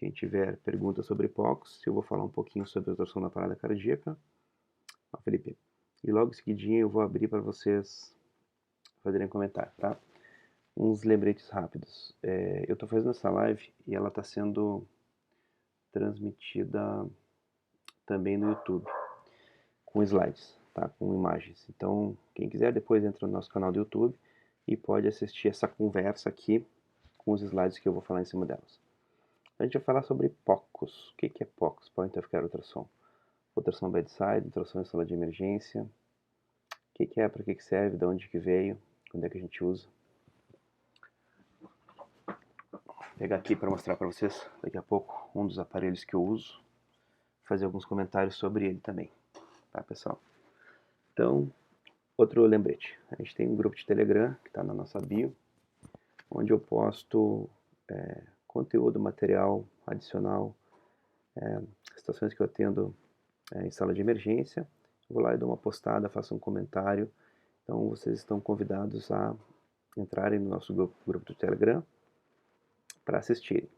Quem tiver perguntas sobre POCs, eu vou falar um pouquinho sobre a ultrassom na parada cardíaca. Felipe. E logo em seguidinho eu vou abrir para vocês fazerem comentário, tá? Uns lembretes rápidos. Eu estou fazendo essa live e ela está sendo transmitida também no YouTube, com slides, tá? Com imagens. Então, quem quiser depois entra no nosso canal do YouTube e pode assistir essa conversa aqui com os slides que eu vou falar em cima delas. A gente vai falar sobre POCs. O que é POCs? Point of Care Ultrassom. Ultrassom bedside, ultrassom em sala de emergência. O que é, para que serve, de onde que veio, quando é que a gente usa. Vou pegar aqui para mostrar para vocês daqui a pouco um dos aparelhos que eu uso. Fazer alguns comentários sobre ele também, tá, pessoal? Então, outro lembrete. A gente tem um grupo de Telegram que está na nossa bio, onde eu posto conteúdo, material adicional, situações que eu atendo em sala de emergência. Eu vou lá e dou uma postada, faço um comentário. Então vocês estão convidados a entrarem no nosso grupo do Telegram para assistirem,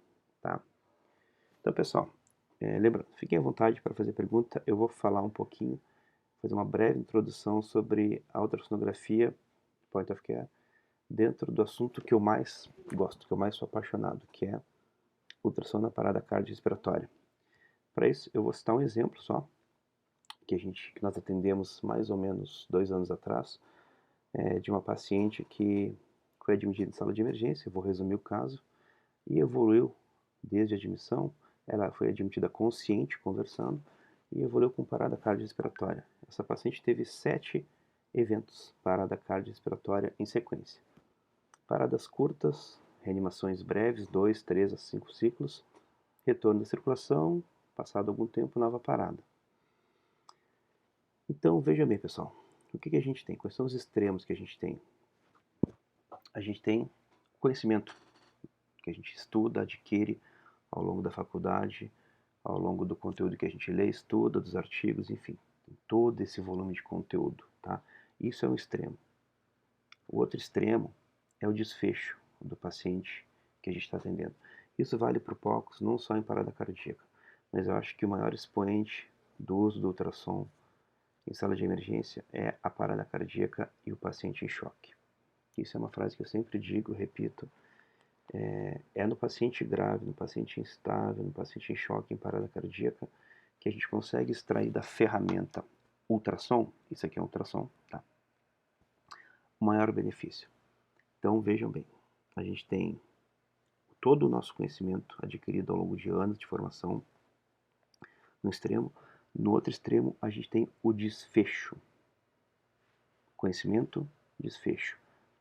tá? Então, pessoal, lembrando, fiquem à vontade para fazer pergunta. Eu vou falar um pouquinho, fazer uma breve introdução sobre a ultrassonografia Point of Care dentro do assunto que eu mais gosto, que eu mais sou apaixonado, que é ultrassom na parada cardiorrespiratória. Para isso, eu vou citar um exemplo só, que nós atendemos mais ou menos 2 anos atrás, de uma paciente que foi admitida em sala de emergência. Eu vou resumir o caso, e evoluiu desde a admissão. Ela foi admitida consciente, conversando, e evoluiu com parada cardiorrespiratória. Essa paciente teve 7 eventos parada cardiorrespiratória em sequência. Paradas curtas, reanimações breves, 2, 3 a 5 ciclos, retorno da circulação, passado algum tempo, nova parada. Então, veja bem, pessoal, o que a gente tem? Quais são os extremos que a gente tem? A gente tem conhecimento que a gente estuda, adquire ao longo da faculdade, ao longo do conteúdo que a gente lê, estuda, dos artigos, enfim, tem todo esse volume de conteúdo, tá? Isso é um extremo. O outro extremo é o desfecho do paciente que a gente está atendendo. Isso vale para o POCs, não só em parada cardíaca, mas eu acho que o maior expoente do uso do ultrassom em sala de emergência é a parada cardíaca e o paciente em choque. Isso é uma frase que eu sempre digo, repito, no paciente grave, no paciente instável, no paciente em choque, em parada cardíaca, que a gente consegue extrair da ferramenta ultrassom, isso aqui é um ultrassom, tá? O maior benefício. Então vejam bem, a gente tem todo o nosso conhecimento adquirido ao longo de anos de formação no extremo. No outro extremo a gente tem o desfecho. Conhecimento, desfecho.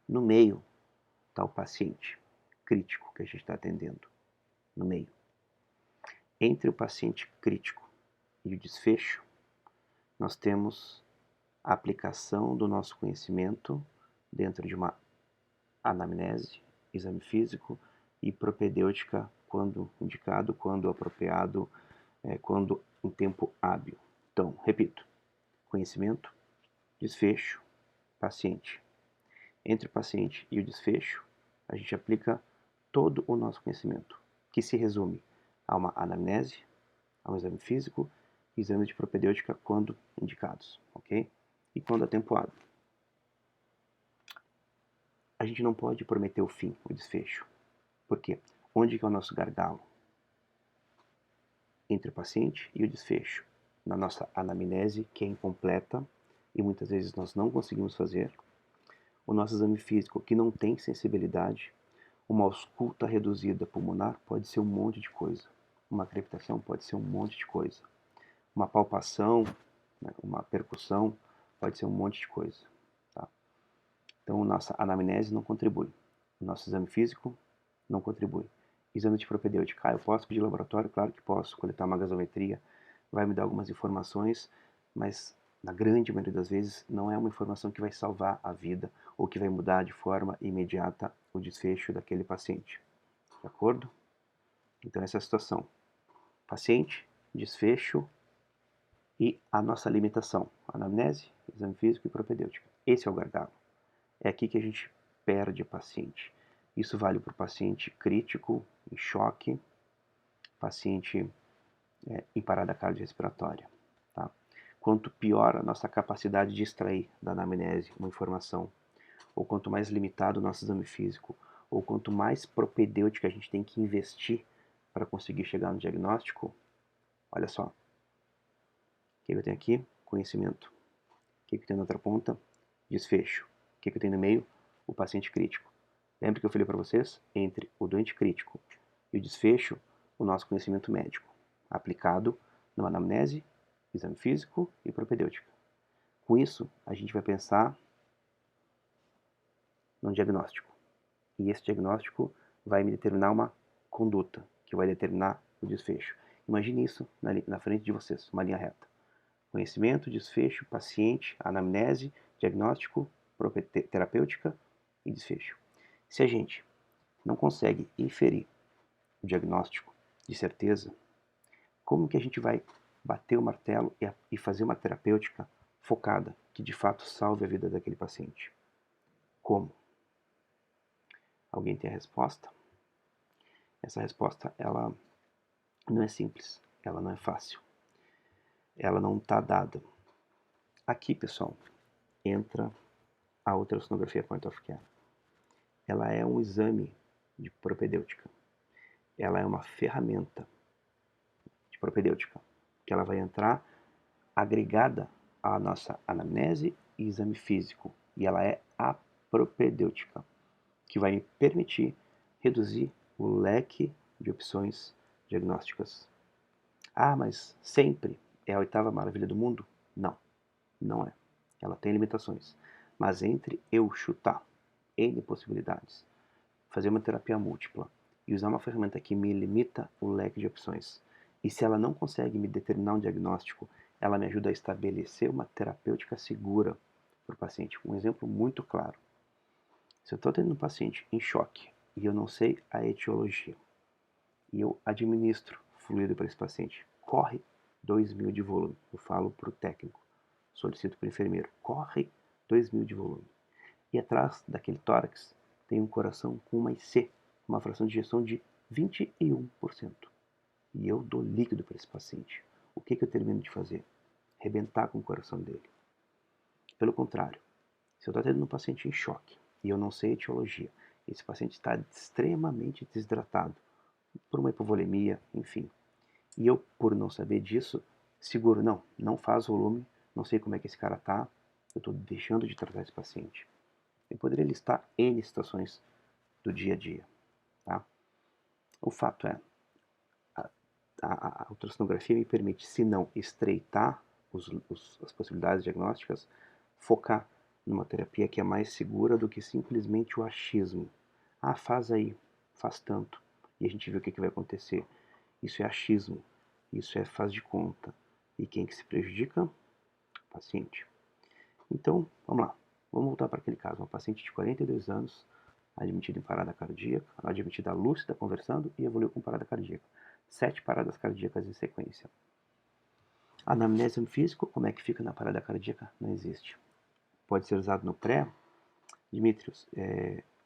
No meio está o paciente crítico que a gente está atendendo. No meio. Entre o paciente crítico e o desfecho, nós temos a aplicação do nosso conhecimento dentro de uma anamnese, exame físico e propedêutica, quando indicado, quando apropriado, quando em tempo hábil. Então, repito, conhecimento, desfecho, paciente. Entre o paciente e o desfecho, a gente aplica todo o nosso conhecimento, que se resume a uma anamnese, a um exame físico e exame de propedêutica quando indicados, ok? E quando atempoado. A gente não pode prometer o fim, o desfecho. Por quê? Onde que é o nosso gargalo? Entre o paciente e o desfecho. Na nossa anamnese, que é incompleta e muitas vezes nós não conseguimos fazer. O nosso exame físico, que não tem sensibilidade. Uma ausculta reduzida pulmonar pode ser um monte de coisa. Uma crepitação pode ser um monte de coisa. Uma palpação, uma percussão pode ser um monte de coisa. Tá? Então, nossa anamnese não contribui. O nosso exame físico não contribui. Exame de propedêutica. Eu posso pedir laboratório? Claro que posso. Coletar uma gasometria vai me dar algumas informações, mas na grande maioria das vezes não é uma informação que vai salvar a vida ou que vai mudar de forma imediata o desfecho daquele paciente. De acordo? Então, essa é a situação. Paciente, desfecho e a nossa limitação. Anamnese, exame físico e propedêutica. Esse é o gargalo. É aqui que a gente perde o paciente. Isso vale para o paciente crítico, em choque, paciente em parada cardiorrespiratória. Tá? Quanto pior a nossa capacidade de extrair da anamnese uma informação, ou quanto mais limitado o nosso exame físico, ou quanto mais propedêutica a gente tem que investir para conseguir chegar no diagnóstico, olha só. O que eu tenho aqui? Conhecimento. O que eu tenho na outra ponta? Desfecho. O que eu tenho no meio? O paciente crítico. Lembra que eu falei para vocês? Entre o doente crítico e o desfecho, o nosso conhecimento médico, aplicado numa anamnese, exame físico e propedêutica. Com isso, a gente vai pensar num diagnóstico. E esse diagnóstico vai me determinar uma conduta, que vai determinar o desfecho. Imagine isso na frente de vocês, uma linha reta. Conhecimento, desfecho, paciente, anamnese, diagnóstico, terapêutica e desfecho. Se a gente não consegue inferir o diagnóstico de certeza, como que a gente vai bater o martelo e fazer uma terapêutica focada, que de fato salve a vida daquele paciente? Como? Alguém tem a resposta? Essa resposta, ela não é simples, ela não é fácil, ela não está dada. Aqui, pessoal, entra a ultrassonografia point of care. Ela é um exame de propedêutica. Ela é uma ferramenta de propedêutica, que ela vai entrar agregada à nossa anamnese e exame físico. E ela é a propedêutica, que vai me permitir reduzir o leque de opções diagnósticas. Ah, mas sempre é a oitava maravilha do mundo? Não, não é. Ela tem limitações. Mas entre eu chutar N possibilidades, fazer uma terapia múltipla e usar uma ferramenta que me limita o leque de opções, e se ela não consegue me determinar um diagnóstico, ela me ajuda a estabelecer uma terapêutica segura para o paciente. Um exemplo muito claro. Se eu estou tendo um paciente em choque e eu não sei a etiologia, e eu administro fluido para esse paciente, corre 2.000 de volume. Eu falo para o técnico, solicito para o enfermeiro, corre 2.000 de volume. E atrás daquele tórax tem um coração com uma IC, uma fração de ejeção de 21%. E eu dou líquido para esse paciente. O que eu termino de fazer? Rebentar com o coração dele. Pelo contrário, se eu estou atendendo um paciente em choque e eu não sei a etiologia, esse paciente está extremamente desidratado, por uma hipovolemia, enfim. E eu, por não saber disso, seguro, não faz volume, não sei como é que esse cara tá, eu estou deixando de tratar esse paciente. Eu poderia listar N situações do dia a dia, tá? O fato é, a ultrassonografia me permite, se não estreitar as possibilidades diagnósticas, focar numa terapia que é mais segura do que simplesmente o achismo. Ah, faz aí, faz tanto, e a gente vê o que vai acontecer. Isso é achismo, isso é faz de conta. E quem que se prejudica? O paciente. Então, vamos lá. Vamos voltar para aquele caso. Uma paciente de 42 anos, admitida em parada cardíaca, admitida lúcida, conversando e evoluiu com parada cardíaca. 7 paradas cardíacas em sequência. Anamnese físico, como é que fica na parada cardíaca? Não existe. Pode ser usado no pré? Dimitrios,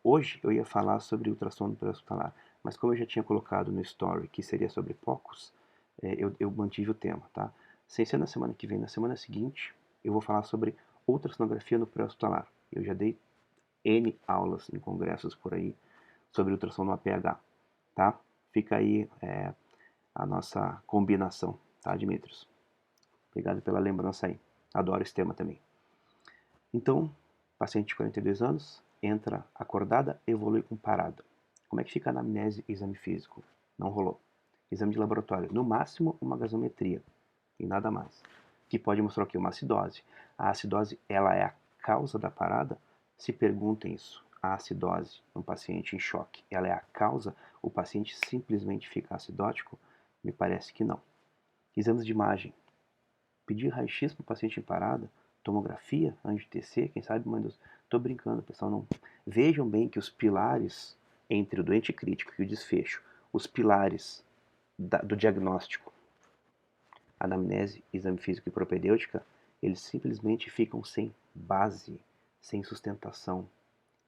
hoje eu ia falar sobre ultrassom pré-hospitalar, mas como eu já tinha colocado no story que seria sobre POCUS, eu mantive o tema, tá? Sem ser na semana que vem, na semana seguinte, eu vou falar sobre ultrassonografia no pré-hospitalar. Eu já dei N aulas em congressos por aí sobre ultrassom no APH, tá? Fica aí a nossa combinação, tá, Dimitrios? Obrigado pela lembrança aí. Adoro esse tema também. Então, paciente de 42 anos, entra acordada, evolui com parada. Como é que fica a anamnese e exame físico? Não rolou. Exame de laboratório, no máximo uma gasometria, e nada mais. Que pode mostrar o quê? Uma acidose. A acidose, ela é a causa da parada? Se perguntem isso. A acidose, um paciente em choque, ela é a causa? O paciente simplesmente fica acidótico? Me parece que não. Exames de imagem. Pedir raio-x para o paciente em parada, tomografia, angio-TC, quem sabe, mãe Deus. Tô brincando, pessoal, não. Vejam bem que os pilares entre o doente crítico e o desfecho, os pilares do diagnóstico, anamnese, exame físico e propedêutica, eles simplesmente ficam sem base, sem sustentação.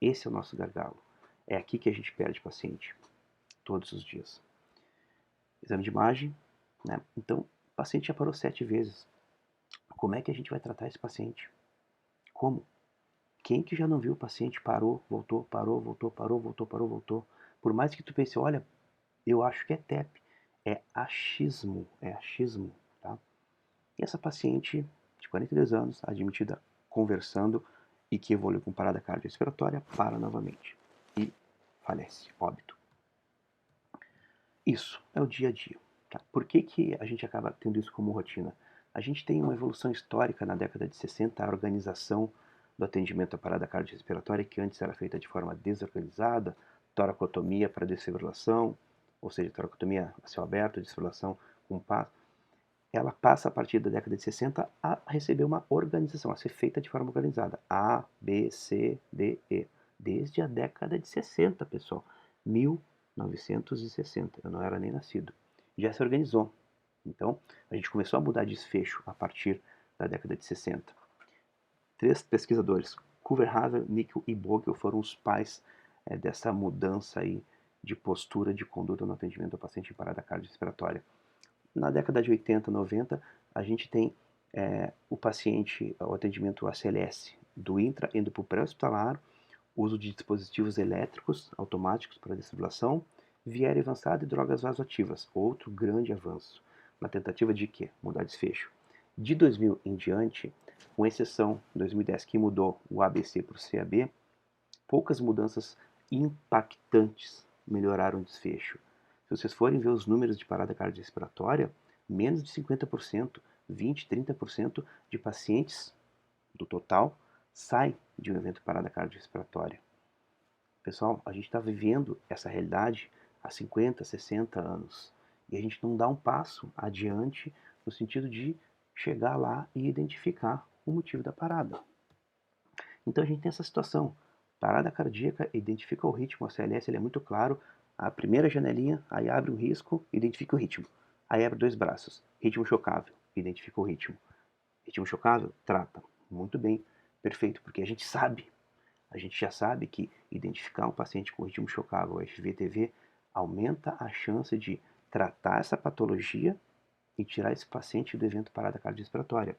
Esse é o nosso gargalo. É aqui que a gente perde paciente, todos os dias. exame de imagem, né? Então, o paciente já parou 7 vezes. Como é que a gente vai tratar esse paciente? Como? Quem que já não viu o paciente parou, voltou, parou, voltou, parou, voltou, parou, voltou? Por mais que tu pense, olha, eu acho que é TEP. É achismo, tá? E essa paciente de 42 anos, admitida conversando e que evoluiu com parada cardiorrespiratória, para novamente e falece, óbito. Isso é o dia a dia. Tá? Por que a gente acaba tendo isso como rotina? A gente tem uma evolução histórica na década de 60, a organização do atendimento à parada cardiorrespiratória, que antes era feita de forma desorganizada, toracotomia para desfibrilação, ou seja, toracotomia a céu aberto, desfibrilação com passo. Ela passa a partir da década de 60 a receber uma organização, a ser feita de forma organizada. A, B, C, D, E. Desde a década de 60, pessoal. 1960. Eu não era nem nascido. Já se organizou. Então, a gente começou a mudar desfecho a partir da década de 60. 3 pesquisadores, Culverhaven, Nickel e Bogle, foram os pais dessa mudança aí de postura, de conduta no atendimento ao paciente em parada cardiorrespiratória. Na década de 80, 90, a gente tem o paciente, o atendimento ACLS, do intra indo para o pré-hospitalar, uso de dispositivos elétricos automáticos para desfibrilação, viéria avançada e drogas vasoativas, outro grande avanço, na tentativa de quê? Mudar desfecho. De 2000 em diante, com exceção de 2010 que mudou o ABC para o CAB, poucas mudanças impactantes melhoraram o desfecho. Se vocês forem ver os números de parada cardiorrespiratória, menos de 50%, 20, 30% de pacientes do total saem de um evento de parada cardiorrespiratória. Pessoal, a gente está vivendo essa realidade há 50, 60 anos e a gente não dá um passo adiante no sentido de chegar lá e identificar o motivo da parada. Então a gente tem essa situação. Parada cardíaca, identifica o ritmo, a CLS ele é muito claro. A primeira janelinha, aí abre um risco, identifica o ritmo. Aí abre 2 braços, ritmo chocável, identifica o ritmo. Ritmo chocável, trata. Muito bem, perfeito, porque a gente já sabe que identificar um paciente com ritmo chocável, FVTV, aumenta a chance de tratar essa patologia e tirar esse paciente do evento parada cardiorrespiratória.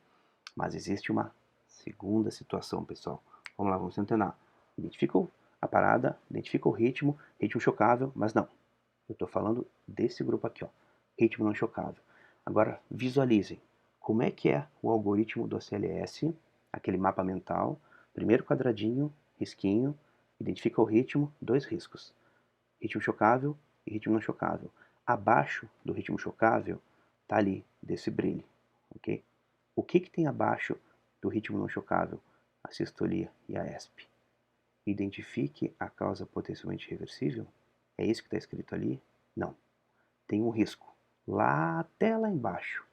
Mas existe uma segunda situação, pessoal. Vamos lá, vamos tentar. Identifica a parada, identifica o ritmo, ritmo chocável, mas não. Eu estou falando desse grupo aqui, ó, ritmo não chocável. Agora, visualizem como é que é o algoritmo do ACLS, aquele mapa mental. Primeiro quadradinho, risquinho, identifica o ritmo, 2 riscos. Ritmo chocável e ritmo não chocável. Abaixo do ritmo chocável está ali, desse brilho, ok? O que tem abaixo do ritmo não chocável? A sistolia e a ESP. Identifique a causa potencialmente reversível? É isso que está escrito ali? Não. Tem um risco. Lá até lá embaixo.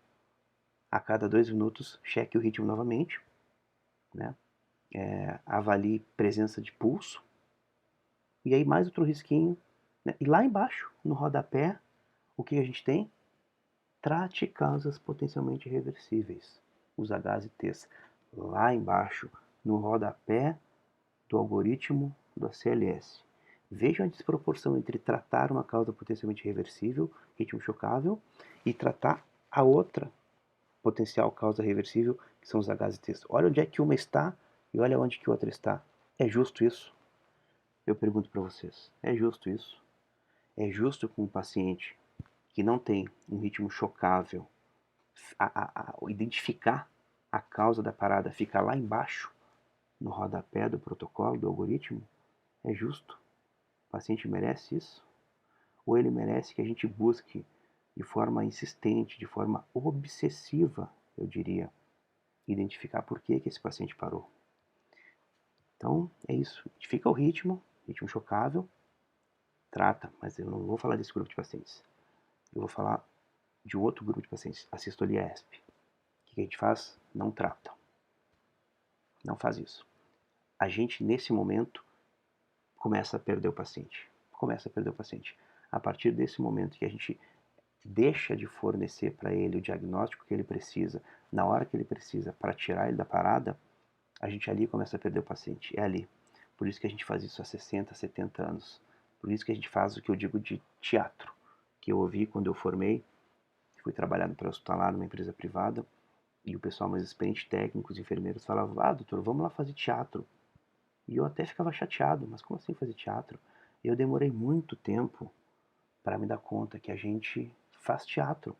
A cada 2 minutos, cheque o ritmo novamente. Né? Avalie presença de pulso. E aí mais outro risquinho. Né? E lá embaixo, no rodapé, o que a gente tem? Trate causas potencialmente reversíveis. Os Hs e Ts. Lá embaixo, no rodapé do algoritmo do ACLS. Vejam a desproporção entre tratar uma causa potencialmente reversível, ritmo chocável, e tratar a outra potencial causa reversível, que são os Hs e Ts. Olha onde é que uma está e olha onde que outra está. É justo isso? Eu pergunto para vocês, é justo isso? É justo com um paciente que não tem um ritmo chocável, identificar a causa da parada fica lá embaixo, no rodapé do protocolo, do algoritmo? É justo? O paciente merece isso? Ou ele merece que a gente busque de forma insistente, de forma obsessiva, eu diria, identificar por que esse paciente parou? Então, é isso. Identifica o ritmo chocável, trata, mas eu não vou falar desse grupo de pacientes. Eu vou falar de um outro grupo de pacientes, a sistolia ESP. O que a gente faz? Não trata. Não faz isso. A gente, nesse momento, começa a perder o paciente. Começa a perder o paciente. A partir desse momento que a gente deixa de fornecer para ele o diagnóstico que ele precisa, na hora que ele precisa, para tirar ele da parada, a gente ali começa a perder o paciente. É ali. Por isso que a gente faz isso há 60, 70 anos. Por isso que a gente faz o que eu digo de teatro, que eu ouvi quando eu formei, fui trabalhar no pré-hospitalar numa empresa privada, e o pessoal mais experiente, técnicos, enfermeiros, falavam, doutor, vamos lá fazer teatro. E eu até ficava chateado, mas como assim fazer teatro? E eu demorei muito tempo para me dar conta que a gente faz teatro.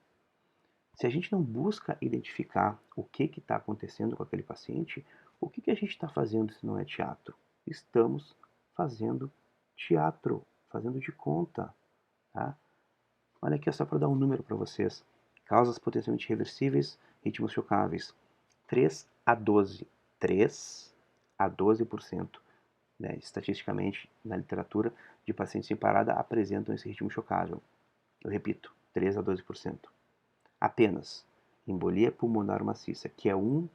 Se a gente não busca identificar o que está acontecendo com aquele paciente, o que a gente está fazendo se não é teatro? Estamos fazendo teatro, fazendo de conta. Tá? Olha aqui, só para dar um número para vocês. Causas potencialmente reversíveis, ritmos chocáveis. 3 a 12. 3 a 12%, né, estatisticamente, na literatura, de pacientes em parada apresentam esse ritmo chocável. Eu repito, 3 a 12%. Apenas embolia pulmonar maciça, que é um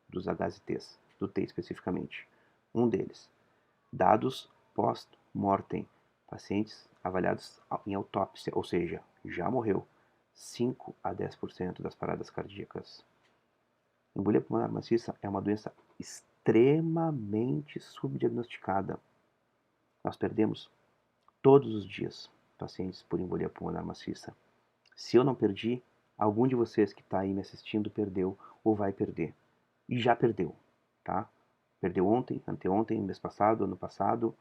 dos HSTs, do T especificamente, um deles. Dados post-mortem, pacientes avaliados em autópsia, ou seja, já morreu, 5 a 10% das paradas cardíacas. Embolia pulmonar maciça é uma doença extremamente subdiagnosticada. Nós perdemos todos os dias pacientes por embolia pulmonar maciça. Se eu não perdi, algum de vocês que está aí me assistindo perdeu ou vai perder. E já perdeu, tá? Perdeu ontem, anteontem, mês passado, ano passado,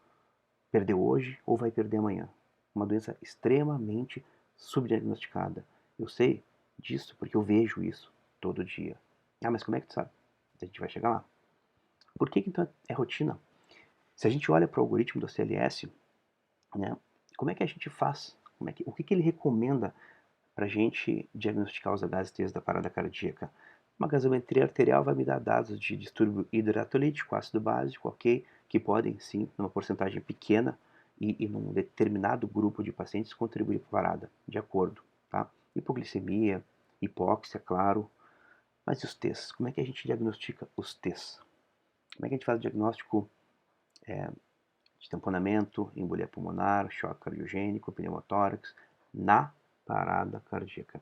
perdeu hoje ou vai perder amanhã. Uma doença extremamente subdiagnosticada. Eu sei disso porque eu vejo isso todo dia. Ah, mas como é que tu sabe? A gente vai chegar lá. Por que então é rotina? Se a gente olha para o algoritmo do CLS, né, como é que a gente faz? O que ele recomenda para a gente diagnosticar os HSTs da parada cardíaca? Uma gasometria arterial vai me dar dados de distúrbio hidroeletrolítico, ácido básico, ok, que podem sim, numa porcentagem pequena e num determinado grupo de pacientes, contribuir para a parada, de acordo. Tá? Hipoglicemia, hipóxia, claro. Mas e os T's? Como é que a gente diagnostica os T's? Como é que a gente faz o diagnóstico de tamponamento, embolia pulmonar, choque cardiogênico, pneumotórax na parada cardíaca?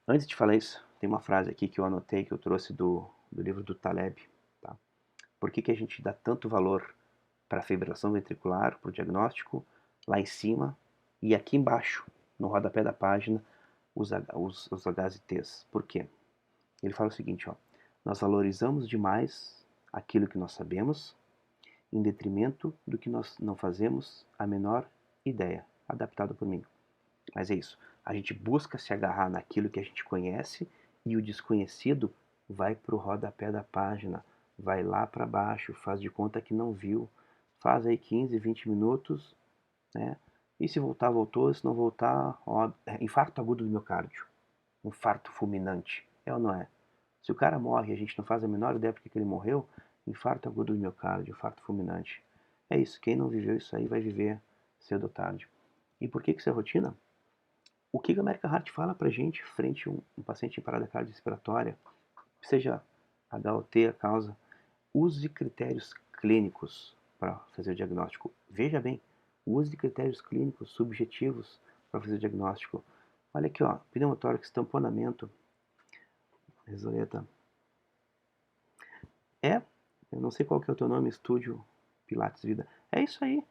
Antes de falar isso, tem uma frase aqui que eu anotei, que eu trouxe do livro do Taleb. Tá? Por que a gente dá tanto valor para a fibrilação ventricular, para o diagnóstico, lá em cima, e aqui embaixo, no rodapé da página, os HSTs? Por quê? Ele fala o seguinte, ó, nós valorizamos demais aquilo que nós sabemos, em detrimento do que nós não fazemos a menor ideia, adaptado por mim. Mas é isso, a gente busca se agarrar naquilo que a gente conhece e o desconhecido vai para o rodapé da página, vai lá para baixo, faz de conta que não viu, faz aí 15, 20 minutos, né? E se voltar, voltou, se não voltar, ó, infarto agudo do miocárdio, infarto fulminante, é ou não é? Se o cara morre e a gente não faz a menor ideia porque que ele morreu, infarto agudo do miocárdio, infarto fulminante. É isso, quem não viveu isso aí vai viver cedo ou tarde. E por que isso é rotina? O que a American Heart fala pra gente frente a um paciente em parada cardiorrespiratória, seja HOT a causa, use critérios clínicos para fazer o diagnóstico. Veja bem, use critérios clínicos subjetivos para fazer o diagnóstico. Olha aqui, ó, pneumotórax, tamponamento, resoleta. Eu não sei qual que é o teu nome, Estúdio Pilates Vida. É isso aí,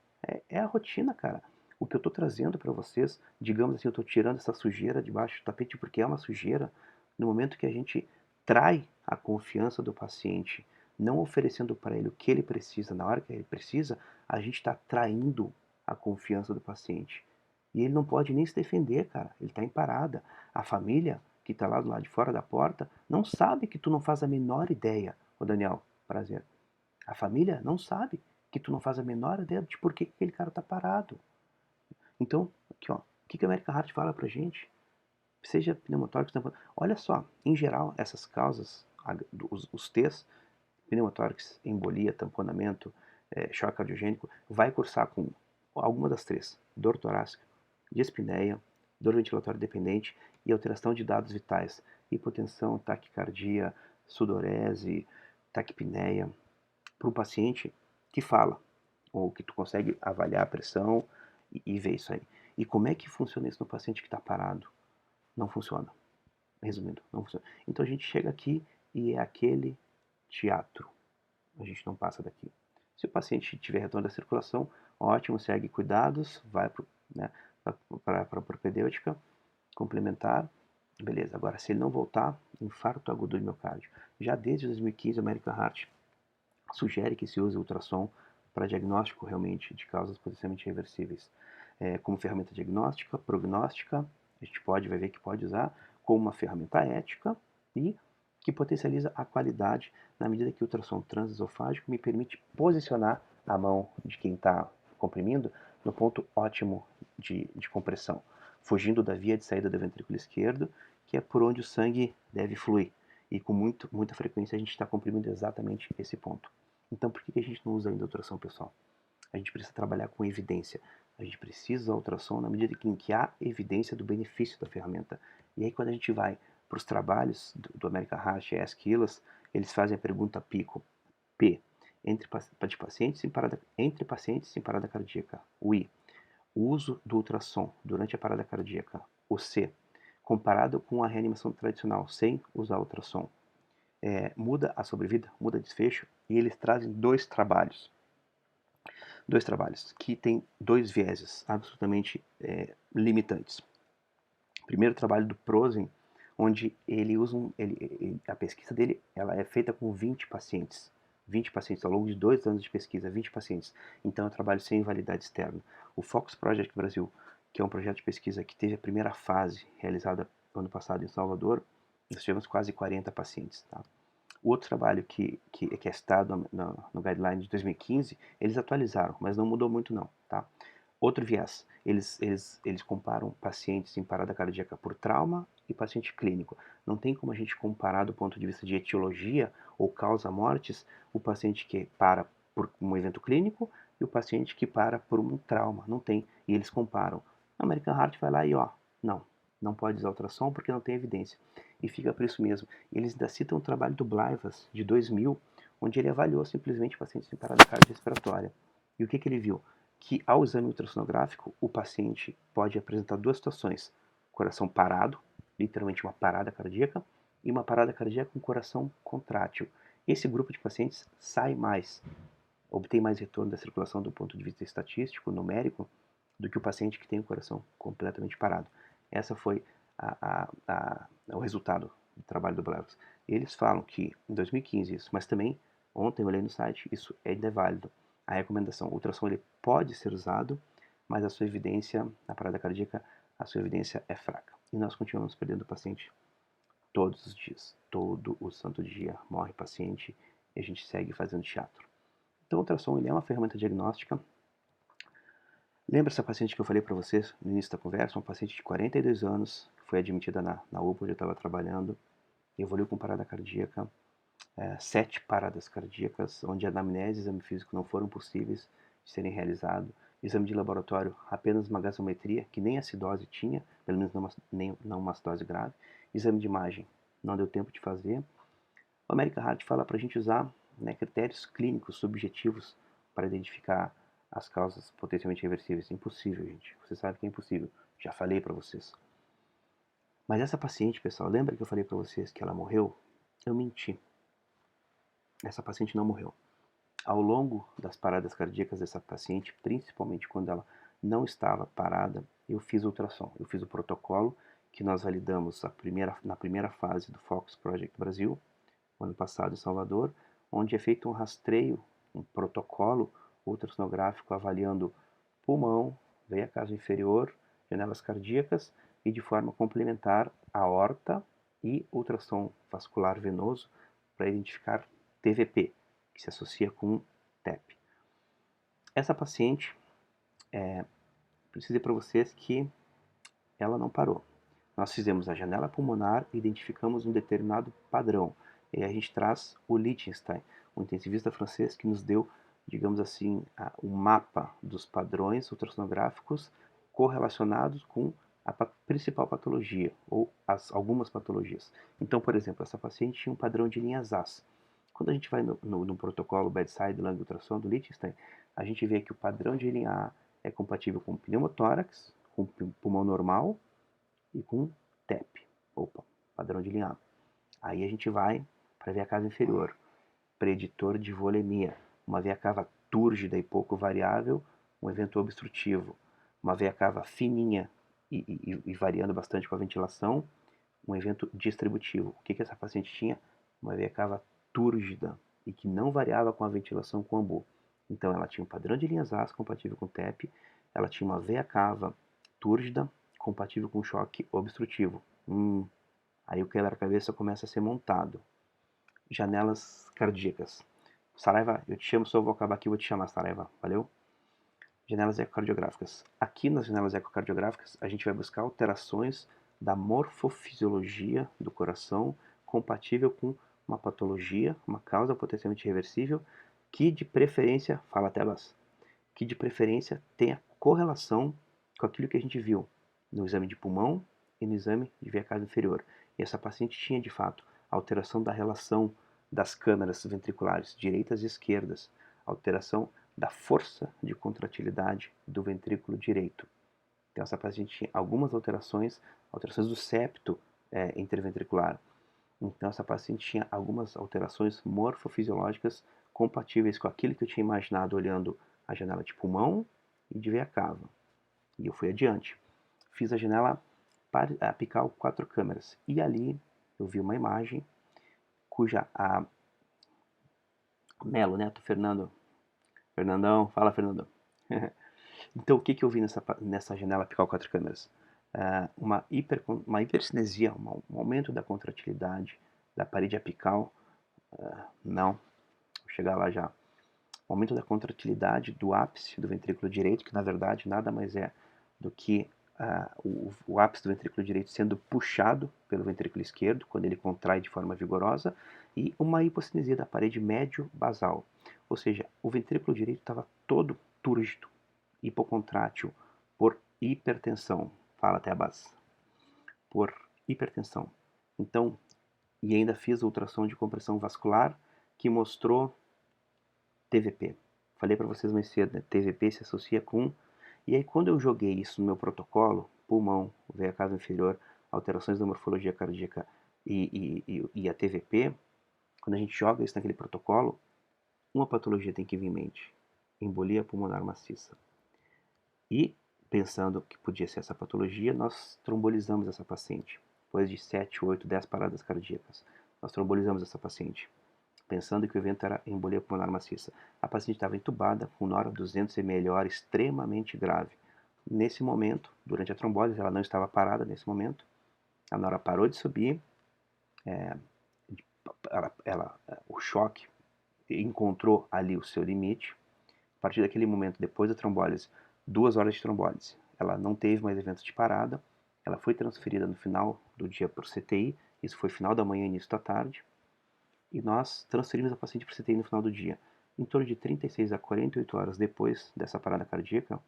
é a rotina, cara. O que eu estou trazendo para vocês, digamos assim, eu estou tirando essa sujeira debaixo do tapete porque é uma sujeira, no momento que a gente trai a confiança do paciente, não oferecendo para ele o que ele precisa na hora que ele precisa, a gente está traindo a confiança do paciente. E ele não pode nem se defender, cara. Ele está em parada. A família, que está lá do lado de fora da porta, não sabe que tu não faz a menor ideia. Ô Daniel, prazer. A família não sabe que tu não faz a menor ideia de por que aquele cara está parado. Então, aqui ó, o que a American Heart fala pra gente? Seja pneumotórax, olha só, em geral, essas causas, os T's, pneumotórax, embolia, tamponamento, choque cardiogênico, vai cursar com alguma das três: dor torácica, dispneia, dor ventilatória dependente e alteração de dados vitais, hipotensão, taquicardia, sudorese, taquipneia, para um paciente que fala, ou que tu consegue avaliar a pressão e ver isso aí. E como é que funciona isso no paciente que está parado? Não funciona. Resumindo, não funciona. Então a gente chega aqui e é aquele teatro. A gente não passa daqui. Se o paciente tiver retorno da circulação, ótimo, segue cuidados, vai para propedêutica complementar, beleza. Agora, se ele não voltar, infarto agudo do miocárdio. Já desde 2015, a American Heart sugere que se use ultrassom para diagnóstico realmente de causas potencialmente reversíveis. Como ferramenta diagnóstica, prognóstica, a gente vai ver que pode usar como uma ferramenta ética e que potencializa a qualidade na medida que o ultrassom transesofágico me permite posicionar a mão de quem está comprimindo no ponto ótimo de compressão, fugindo da via de saída do ventrículo esquerdo, que é por onde o sangue deve fluir. E com muita frequência a gente está comprimindo exatamente esse ponto. Então por que a gente não usa ainda a ultrassom, pessoal? A gente precisa trabalhar com evidência. A gente precisa usar ultrassom na medida em que há evidência do benefício da ferramenta. E aí quando a gente vai para os trabalhos do American Heart e Aeschylus, eles fazem a pergunta PICO. P. Entre pacientes em parada cardíaca. O I. O uso do ultrassom durante a parada cardíaca. O C. Comparado com a reanimação tradicional, sem usar ultrassom. Muda a sobrevida, muda o desfecho, e eles trazem dois trabalhos que têm dois vieses absolutamente limitantes. Primeiro trabalho do Prosen, onde ele usa a pesquisa dele ela é feita com 20 pacientes ao longo de 2 anos de pesquisa, 20 pacientes. Então é um trabalho sem validade externa. O Focus Project Brasil, que é um projeto de pesquisa que teve a primeira fase realizada ano passado em Salvador, nós tivemos quase 40 pacientes. Tá? O outro trabalho que é citado no Guideline de 2015, eles atualizaram, mas não mudou muito não. Tá? Outro viés, eles comparam pacientes em parada cardíaca por trauma e paciente clínico. Não tem como a gente comparar do ponto de vista de etiologia ou causa-mortes o paciente que para por um evento clínico e o paciente que para por um trauma. Não tem. E eles comparam. A American Heart vai lá e não pode usar ultrassom porque não tem evidência. E fica por isso mesmo. Eles ainda citam o trabalho do Blaivas, de 2000, onde ele avaliou simplesmente pacientes em parada cardiorrespiratória. E o que ele viu? Que ao exame ultrassonográfico, o paciente pode apresentar duas situações: coração parado, literalmente uma parada cardíaca, e uma parada cardíaca com coração contrátil. Esse grupo de pacientes sai mais, obtém mais retorno da circulação do ponto de vista estatístico, numérico, do que o paciente que tem o coração completamente parado. Essa foi o resultado do trabalho do Blevins. Eles falam que em 2015 isso, mas também ontem eu olhei no site, isso ainda é válido. A recomendação, o ultrassom ele pode ser usado, mas a sua evidência na parada cardíaca, a sua evidência é fraca. E nós continuamos perdendo o paciente todos os dias, todo o santo dia morre paciente e a gente segue fazendo teatro. Então o ultrassom ele é uma ferramenta diagnóstica. Lembra essa paciente que eu falei para vocês no início da conversa? Uma paciente de 42 anos, que foi admitida na UPA onde eu estava trabalhando, evoluiu com parada cardíaca, 7 paradas cardíacas, onde anamnese e exame físico não foram possíveis de serem realizados. Exame de laboratório, apenas uma gasometria, que nem acidose tinha, pelo menos não uma acidose grave. Exame de imagem, não deu tempo de fazer. O American Heart fala para a gente usar critérios clínicos subjetivos para identificar as causas potencialmente reversíveis. Impossível, gente. Você sabe que é impossível. Já falei para vocês. Mas essa paciente, pessoal, lembra que eu falei para vocês que ela morreu? Eu menti. Essa paciente não morreu. Ao longo das paradas cardíacas dessa paciente, principalmente quando ela não estava parada, eu fiz ultrassom. Eu fiz o protocolo que nós validamos na primeira fase do Focus Project Brasil, ano passado em Salvador, onde é feito um rastreio, um protocolo ultrassonográfico avaliando pulmão, veia cava inferior, janelas cardíacas e de forma complementar aorta e ultrassom vascular venoso para identificar TVP, que se associa com TEP. Essa paciente, preciso dizer para vocês que ela não parou. Nós fizemos a janela pulmonar e identificamos um determinado padrão. E a gente traz o Lichtenstein, um intensivista francês que nos deu, digamos assim, um mapa dos padrões ultrassonográficos correlacionados com a principal patologia, ou algumas patologias. Então, por exemplo, essa paciente tinha um padrão de linhas As. Quando a gente vai no protocolo Bedside Lung Ultrassom do Lichtenstein, a gente vê que o padrão de linha A é compatível com pneumotórax, com pulmão normal, e com TEP, padrão de linha A. Aí a gente vai para a veia cava inferior, preditor de volemia, uma veia cava túrgida e pouco variável, um evento obstrutivo, uma veia cava fininha e variando bastante com a ventilação, um evento distributivo. O que essa paciente tinha? Uma veia cava túrgida e que não variava com a ventilação com ambu. Então ela tinha um padrão de linhas As compatível com TEP, ela tinha uma veia cava túrgida compatível com choque obstrutivo. Aí o quebra-cabeça começa a ser montado. Janelas cardíacas. Saraiva, eu te chamo, só vou acabar aqui, vou te chamar, Saraiva, valeu? Janelas ecocardiográficas. Aqui nas janelas ecocardiográficas, a gente vai buscar alterações da morfofisiologia do coração compatível com uma patologia, uma causa potencialmente reversível, que de preferência, fala Tebas, que de preferência tenha correlação com aquilo que a gente viu no exame de pulmão e no exame de veia cava inferior. E essa paciente tinha, de fato, alteração da relação das câmaras ventriculares direitas e esquerdas, alteração da força de contratilidade do ventrículo direito. Então, essa paciente tinha algumas alterações do septo interventricular. Então, essa paciente tinha algumas alterações morfofisiológicas compatíveis com aquilo que eu tinha imaginado olhando a janela de pulmão e de veia cava. E eu fui adiante. Fiz a janela apical 4 câmeras. E ali eu vi uma imagem cuja a Melo, Neto, Fernandão, fala Fernandão. Então o que eu vi nessa janela apical 4 câmeras? Uma hipercinesia, um aumento da contratilidade da parede apical. Não, vou chegar lá já. Um aumento da contratilidade do ápice do ventrículo direito, que na verdade nada mais é do que o ápice do ventrículo direito sendo puxado pelo ventrículo esquerdo, quando ele contrai de forma vigorosa, e uma hipocinesia da parede médio-basal. Ou seja, o ventrículo direito estava todo túrgido, hipocontrátil, por hipertensão. Fala até a base. Por hipertensão. Então, e ainda fiz a ultrassom de compressão vascular, que mostrou TVP. Falei para vocês mais cedo, né? TVP se associa com... E aí quando eu joguei isso no meu protocolo, pulmão, veia cava inferior, alterações da morfologia cardíaca e a TVP, quando a gente joga isso naquele protocolo, uma patologia tem que vir em mente: embolia pulmonar maciça. E, pensando que podia ser essa patologia, nós trombolizamos essa paciente. Depois de 7, 8, 10 paradas cardíacas, nós trombolizamos essa paciente, pensando que o evento era embolia pulmonar maciça. A paciente estava entubada com nora 200 ml, extremamente grave. Nesse momento, durante a trombólise, ela não estava parada nesse momento, a nora parou de subir, o choque encontrou ali o seu limite. A partir daquele momento, depois da trombólise, 2 horas de trombólise, ela não teve mais eventos de parada, ela foi transferida no final do dia para o CTI, isso foi final da manhã, início da tarde, e nós transferimos a paciente para o CTI no final do dia. Em torno de 36 a 48 horas depois dessa parada cardíaca,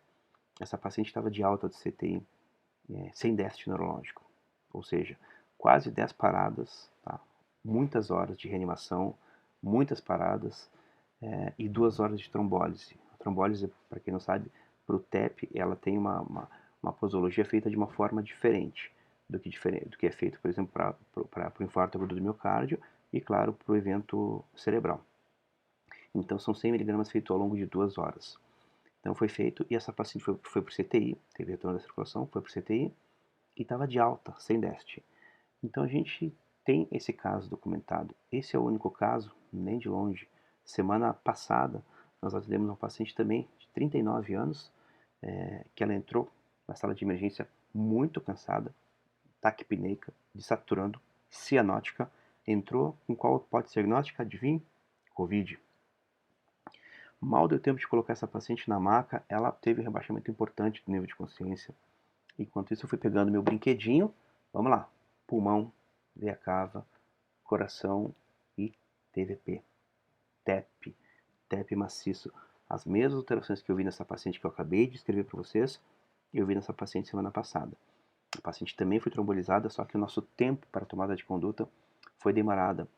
essa paciente estava de alta do CTI, sem déficit neurológico, ou seja, quase 10 paradas, tá? Muitas horas de reanimação, muitas paradas e 2 horas de trombólise. A trombólise, para quem não sabe, para o TEP, ela tem uma posologia feita de uma forma diferente do que é feito, por exemplo, para o infarto agudo do miocárdio e, claro, para o evento cerebral. Então, são 100 mg feito ao longo de 2 horas. Então, foi feito e essa paciente foi para o CTI, teve retorno da circulação, foi para o CTI e estava de alta, sem déficit. Então, a gente tem esse caso documentado. Esse é o único caso, nem de longe. Semana passada, nós atendemos uma paciente também de 39 anos, que ela entrou na sala de emergência muito cansada, taquipneica, desaturando, cianótica, entrou com qual hipótese diagnóstica? Adivinhe? Covid. Mal deu tempo de colocar essa paciente na maca, ela teve um rebaixamento importante do nível de consciência. Enquanto isso, eu fui pegando meu brinquedinho, vamos lá, pulmão, veia cava, coração e TVP, TEP maciço. As mesmas alterações que eu vi nessa paciente que eu acabei de escrever para vocês, eu vi nessa paciente semana passada. A paciente também foi trombolizada, só que o nosso tempo para tomada de conduta foi demorado.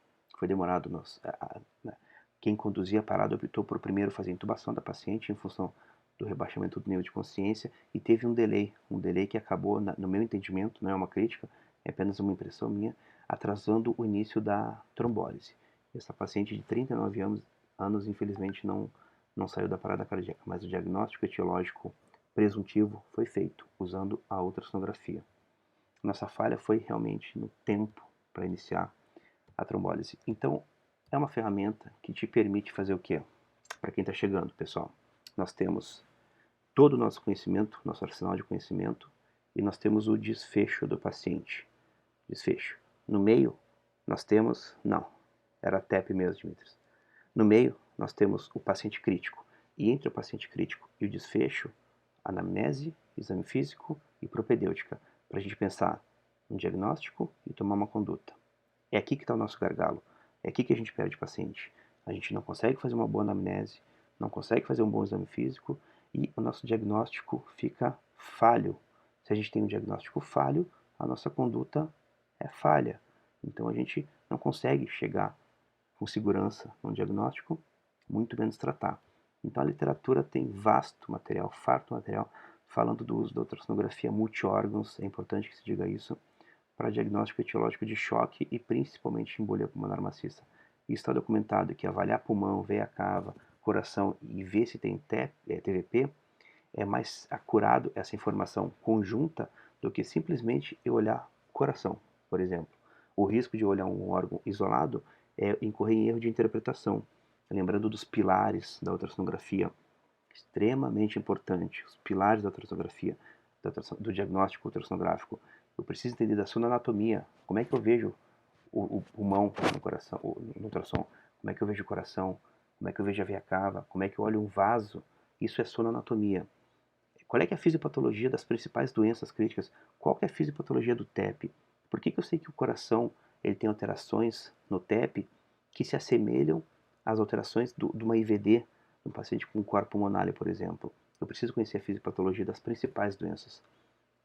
Quem conduzia a parada optou por primeiro fazer a intubação da paciente em função do rebaixamento do nível de consciência e teve um delay que acabou, no meu entendimento, não é uma crítica, é apenas uma impressão minha, atrasando o início da trombólise. Essa paciente de 39 anos infelizmente não saiu da parada cardíaca, mas o diagnóstico etiológico presuntivo foi feito usando a ultrassonografia. Nossa falha foi realmente no tempo para iniciar a trombólise. Então, é uma ferramenta que te permite fazer o quê? Para quem está chegando, pessoal, nós temos todo o nosso conhecimento, nosso arsenal de conhecimento, e nós temos o desfecho do paciente. Desfecho. No meio, nós temos... Não, era TEP mesmo, Dimitris. No meio, nós temos o paciente crítico. E entre o paciente crítico e o desfecho, anamnese, exame físico e propedêutica, para a gente pensar no diagnóstico e tomar uma conduta. É aqui que está o nosso gargalo. É aqui que a gente perde paciente. A gente não consegue fazer uma boa anamnese, não consegue fazer um bom exame físico e o nosso diagnóstico fica falho. Se a gente tem um diagnóstico falho, a nossa conduta é falha. Então a gente não consegue chegar com segurança num diagnóstico, muito menos tratar. Então a literatura tem vasto material, farto material, falando do uso da ultrassonografia multiórgãos, é importante que se diga isso, para diagnóstico etiológico de choque e principalmente embolia pulmonar maciça. Isso está documentado que avaliar pulmão, veia cava, coração e ver se tem TVP é mais acurado essa informação conjunta do que simplesmente eu olhar coração, por exemplo. O risco de olhar um órgão isolado é incorrer em erro de interpretação. Lembrando dos pilares da ultrassonografia, extremamente importante, os pilares da ultrassonografia, do diagnóstico ultrassonográfico. Eu preciso entender da sonoanatomia, como é que eu vejo o pulmão no coração, no ultrassom, como é que eu vejo o coração, como é que eu vejo a veia cava, como é que eu olho um vaso. Isso é sonoanatomia. Qual é que é a fisiopatologia das principais doenças críticas? Qual que é a fisiopatologia do TEP? Por que eu sei que o coração ele tem alterações no TEP que se assemelham às alterações de uma IVD, um paciente com corpo pulmonar, por exemplo? Eu preciso conhecer a fisiopatologia das principais doenças.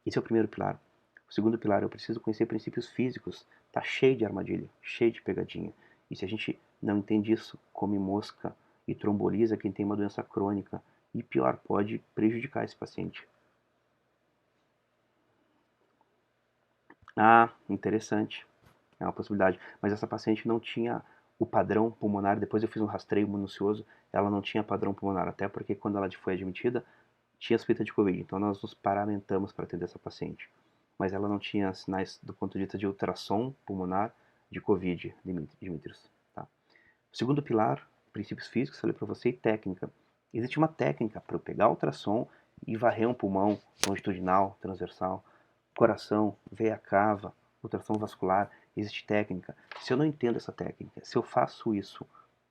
Esse é o primeiro pilar. O segundo pilar, eu preciso conhecer princípios físicos. Está cheio de armadilha, cheio de pegadinha. E se a gente não entende isso, come mosca e tromboliza quem tem uma doença crônica, e pior, pode prejudicar esse paciente. Ah, interessante. É uma possibilidade. Mas essa paciente não tinha o padrão pulmonar. Depois eu fiz um rastreio minucioso. Ela não tinha padrão pulmonar. Até porque quando ela foi admitida, tinha suspeita de Covid. Então nós nos paramentamos para atender essa paciente. Mas ela não tinha sinais do ponto de vista de ultrassom pulmonar de Covid, Dimitrios. Tá? O segundo pilar, princípios físicos, falei para você, e técnica. Existe uma técnica para eu pegar o ultrassom e varrer um pulmão longitudinal, transversal, coração, veia cava, ultrassom vascular, existe técnica. Se eu não entendo essa técnica, se eu faço isso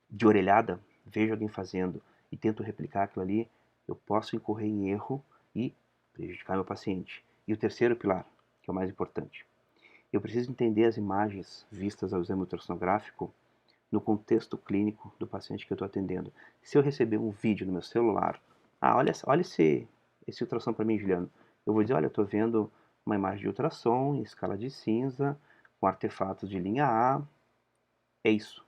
de orelhada, vejo alguém fazendo e tento replicar aquilo ali, eu posso incorrer em erro e prejudicar meu paciente. E o terceiro pilar, que é o mais importante, eu preciso entender as imagens vistas ao exame ultrassonográfico no contexto clínico do paciente que eu estou atendendo. Se eu receber um vídeo no meu celular, olha esse ultrassom para mim, Juliano. Eu vou dizer, olha, eu estou vendo uma imagem de ultrassom em escala de cinza, com artefatos de linha A, é isso.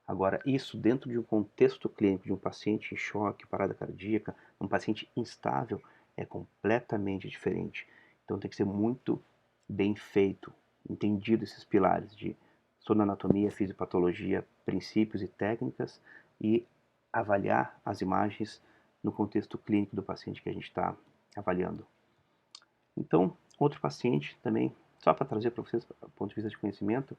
Agora, isso dentro de um contexto clínico de um paciente em choque, parada cardíaca, um paciente instável, é completamente diferente. Então tem que ser muito bem feito, entendido esses pilares de sonoanatomia, fisiopatologia, princípios e técnicas e avaliar as imagens no contexto clínico do paciente que a gente está avaliando. Então, outro paciente também, só para trazer para vocês, do ponto de vista de conhecimento,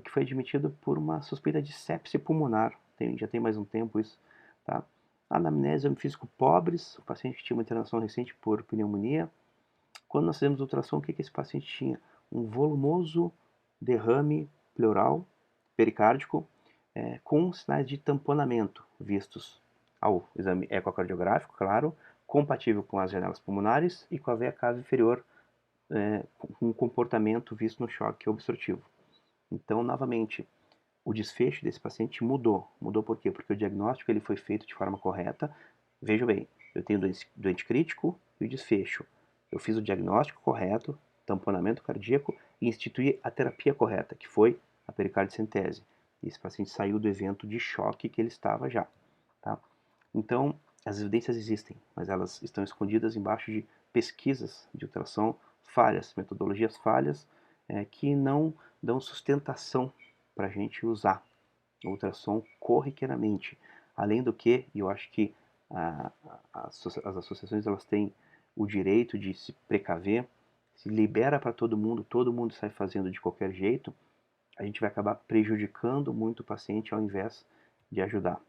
que foi admitido por uma suspeita de sepse pulmonar, já tem mais um tempo isso, tá? Anamnese físico pobres, o paciente tinha uma internação recente por pneumonia. Quando nós fizemos ultrassom, o que esse paciente tinha? Um volumoso derrame pleural, pericárdico, com sinais de tamponamento vistos ao exame ecocardiográfico, claro, compatível com as janelas pulmonares e com a veia cava inferior, com um comportamento visto no choque obstrutivo. Então, novamente, o desfecho desse paciente mudou. Mudou por quê? Porque o diagnóstico ele foi feito de forma correta. Veja bem, eu tenho doente crítico e o desfecho. Eu fiz o diagnóstico correto, tamponamento cardíaco e instituí a terapia correta, que foi a pericardicentese. Esse paciente saiu do evento de choque que ele estava já. Tá? Então, as evidências existem, mas elas estão escondidas embaixo de pesquisas de ultrassom falhas, metodologias falhas, que não dão sustentação para a gente usar o ultrassom corriqueiramente. Além do que, eu acho que as associações elas têm o direito de se precaver, se libera para todo mundo sai fazendo de qualquer jeito, a gente vai acabar prejudicando muito o paciente ao invés de ajudar.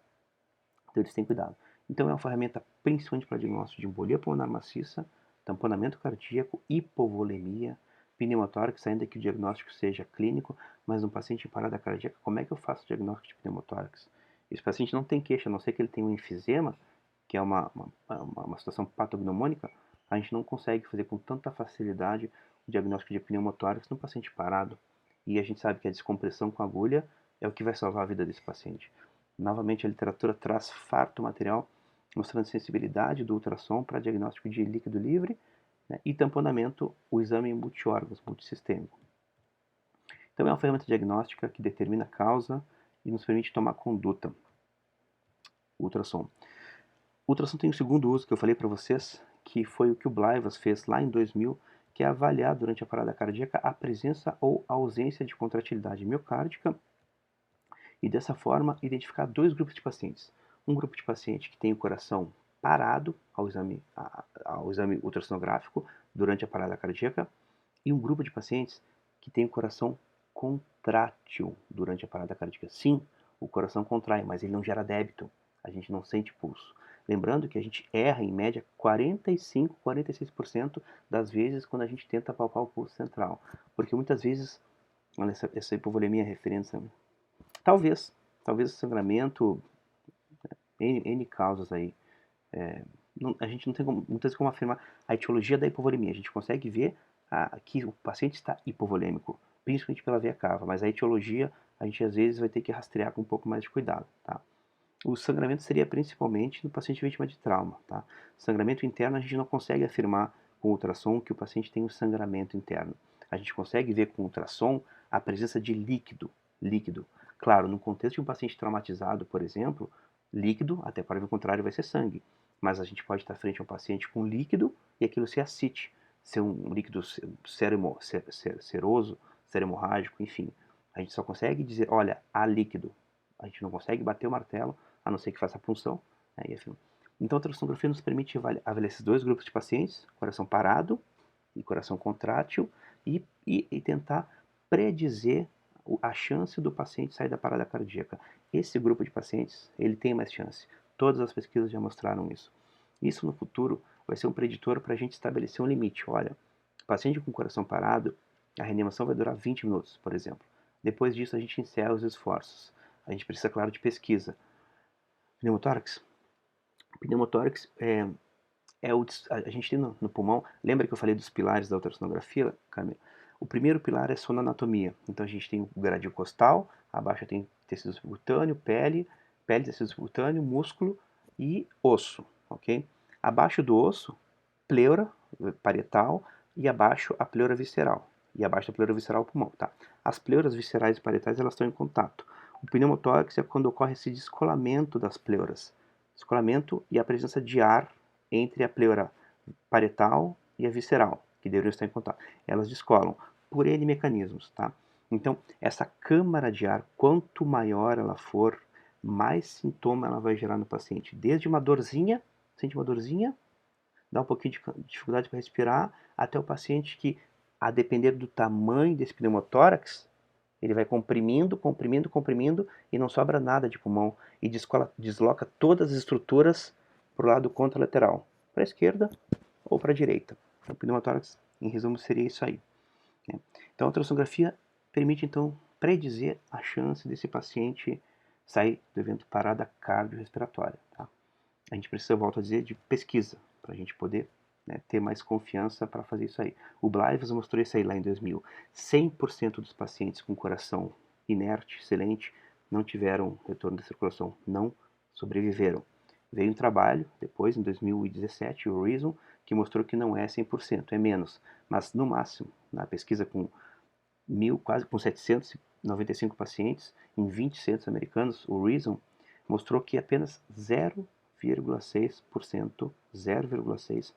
Então eles têm cuidado. Então é uma ferramenta principalmente para diagnóstico de embolia pulmonar maciça, tamponamento cardíaco, hipovolemia, pneumotórax, ainda que o diagnóstico seja clínico, mas um paciente em parada cardíaca, como é que eu faço o diagnóstico de pneumotórax? Esse paciente não tem queixa, a não ser que ele tenha um enfisema, que é uma situação patognomônica, a gente não consegue fazer com tanta facilidade o diagnóstico de pneumotórax no paciente parado. E a gente sabe que a descompressão com agulha é o que vai salvar a vida desse paciente. Novamente, a literatura traz farto material mostrando sensibilidade do ultrassom para diagnóstico de líquido livre, né, e tamponamento, o exame multiórgãos, multissistêmico. Então é uma ferramenta diagnóstica que determina a causa e nos permite tomar conduta. O ultrassom. O ultrassom tem um segundo uso que eu falei para vocês, que foi o que o Blaivas fez lá em 2000, que é avaliar durante a parada cardíaca a presença ou ausência de contratilidade miocárdica e dessa forma identificar dois grupos de pacientes. Um grupo de paciente que tem o coração parado ao exame ultrassonográfico durante a parada cardíaca e um grupo de pacientes que tem o coração contrátil durante a parada cardíaca. Sim, o coração contrai, mas ele não gera débito, a gente não sente pulso. Lembrando que a gente erra em média 45, 46% das vezes quando a gente tenta palpar o pulso central, porque muitas vezes essa hipovolemia é referência. Talvez o sangramento, N causas aí. A gente não tem muitas vezes como afirmar a etiologia da hipovolemia. A gente consegue ver que o paciente está hipovolêmico, principalmente pela veia cava, mas a etiologia a gente às vezes vai ter que rastrear com um pouco mais de cuidado. Tá? O sangramento seria principalmente no paciente vítima de trauma. Tá? Sangramento interno a gente não consegue afirmar com ultrassom que o paciente tem um sangramento interno. A gente consegue ver com ultrassom a presença de líquido. Claro, no contexto de um paciente traumatizado, por exemplo, líquido, até para o contrário, vai ser sangue. Mas a gente pode estar frente a um paciente com líquido e aquilo ser ascite, ser um líquido seroso, ser hemorrágico, enfim. A gente só consegue dizer, olha, há líquido. A gente não consegue bater o martelo, a não ser que faça a punção. Né? Então a ultrassonografia nos permite avaliar esses dois grupos de pacientes, coração parado e coração contrátil, e tentar predizer a chance do paciente sair da parada cardíaca. Esse grupo de pacientes, ele tem mais chance. Todas as pesquisas já mostraram isso. Isso no futuro vai ser um preditor para a gente estabelecer um limite. Olha, paciente com coração parado, a reanimação vai durar 20 minutos, por exemplo. Depois disso, a gente encerra os esforços. A gente precisa, claro, de pesquisa. Pneumotórax? Pneumotórax a gente tem no pulmão. Lembra que eu falei dos pilares da ultrassonografia, Camila? O primeiro pilar é sonoanatomia. Então a gente tem o gradil costal, abaixo tem tecido subcutâneo, pele, tecido subcutâneo, músculo e osso, ok? Abaixo do osso, pleura parietal e abaixo a pleura visceral. E abaixo da pleura visceral o pulmão, tá? As pleuras viscerais e parietais elas estão em contato. O pneumotórax é quando ocorre esse descolamento das pleuras. Descolamento e a presença de ar entre a pleura parietal e a visceral, que deveriam estar em contato. Elas descolam por N mecanismos, tá? Então, essa câmara de ar, quanto maior ela for, mais sintoma ela vai gerar no paciente. Desde uma dorzinha, sente uma dorzinha, dá um pouquinho de dificuldade para respirar, até o paciente que, a depender do tamanho desse pneumotórax, ele vai comprimindo e não sobra nada de pulmão e desloca todas as estruturas para o lado contralateral, para a esquerda ou para a direita. O pneumotórax, em resumo, seria isso aí. Né? Então a ultrassonografia permite então predizer a chance desse paciente sair do evento parada cardiorrespiratória. Tá? A gente precisa, volto a dizer, de pesquisa para a gente poder, né, ter mais confiança para fazer isso aí. O Blaivas mostrou isso aí lá em 2000. 100% dos pacientes com coração inerte, excelente, não tiveram retorno da circulação, não sobreviveram. Veio um trabalho, depois, em 2017, o Reason, que mostrou que não é 100%, é menos. Mas, no máximo, na pesquisa com quase com 795 pacientes, em 20 centros americanos, o Reason mostrou que apenas 0,6%, 0,6%,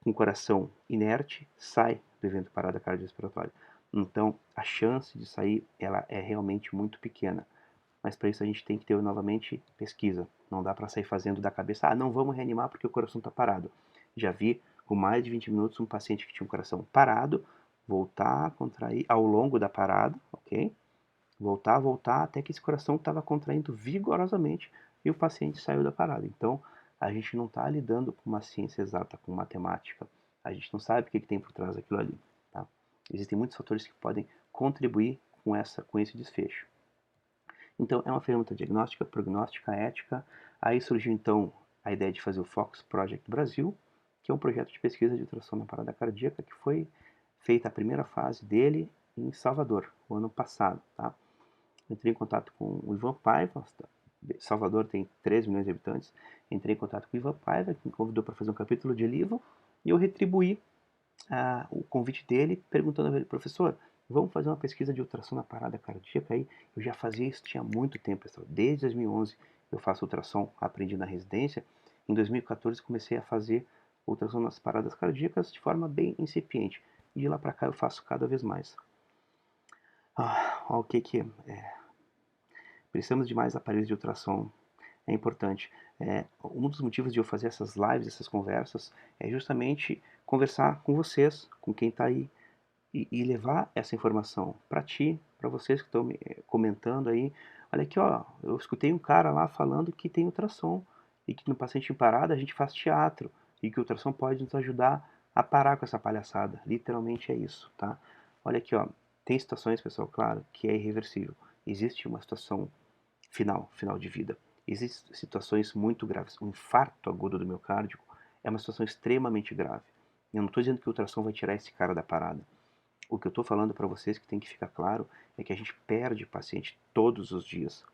com coração inerte, sai do evento parada cardiorrespiratória. Então, a chance de sair ela é realmente muito pequena. Mas para isso a gente tem que ter novamente pesquisa. Não dá para sair fazendo da cabeça, não vamos reanimar porque o coração está parado. Já vi com mais de 20 minutos um paciente que tinha um coração parado, voltar a contrair ao longo da parada, ok? Voltar, até que esse coração estava contraindo vigorosamente e o paciente saiu da parada. Então, a gente não está lidando com uma ciência exata, com matemática. A gente não sabe o que tem por trás daquilo ali. Tá? Existem muitos fatores que podem contribuir com esse desfecho. Então, é uma ferramenta diagnóstica, prognóstica, ética. Aí surgiu, então, a ideia de fazer o Fox Project Brasil, que é um projeto de pesquisa de ultrassom na parada cardíaca, que foi feita a primeira fase dele em Salvador, o ano passado. Tá? Entrei em contato com o Ivan Paiva, Salvador tem 3 milhões de habitantes. Entrei em contato com o Ivan Paiva, que me convidou para fazer um capítulo de livro, e eu retribuí o convite dele, perguntando a ele, professor, vamos fazer uma pesquisa de ultrassom na parada cardíaca aí? Eu já fazia isso tinha muito tempo, pessoal. Desde 2011 eu faço ultrassom, aprendi na residência. Em 2014 comecei a fazer ultrassom nas paradas cardíacas de forma bem incipiente. E de lá para cá eu faço cada vez mais. O que é? Precisamos de mais aparelhos de ultrassom. É importante. Um dos motivos de eu fazer essas lives, essas conversas, é justamente conversar com vocês, com quem está aí, e levar essa informação para ti, para vocês que estão me comentando aí. Olha aqui, ó, eu escutei um cara lá falando que tem ultrassom e que no paciente em parada a gente faz teatro e que o ultrassom pode nos ajudar a parar com essa palhaçada. Literalmente é isso, tá? Olha aqui, ó, tem situações, pessoal, claro, que é irreversível. Existe uma situação final de vida. Existem situações muito graves. Um infarto agudo do miocárdio é uma situação extremamente grave. Eu não estou dizendo que o ultrassom vai tirar esse cara da parada. O que eu estou falando para vocês que tem que ficar claro é que a gente perde paciente todos os dias,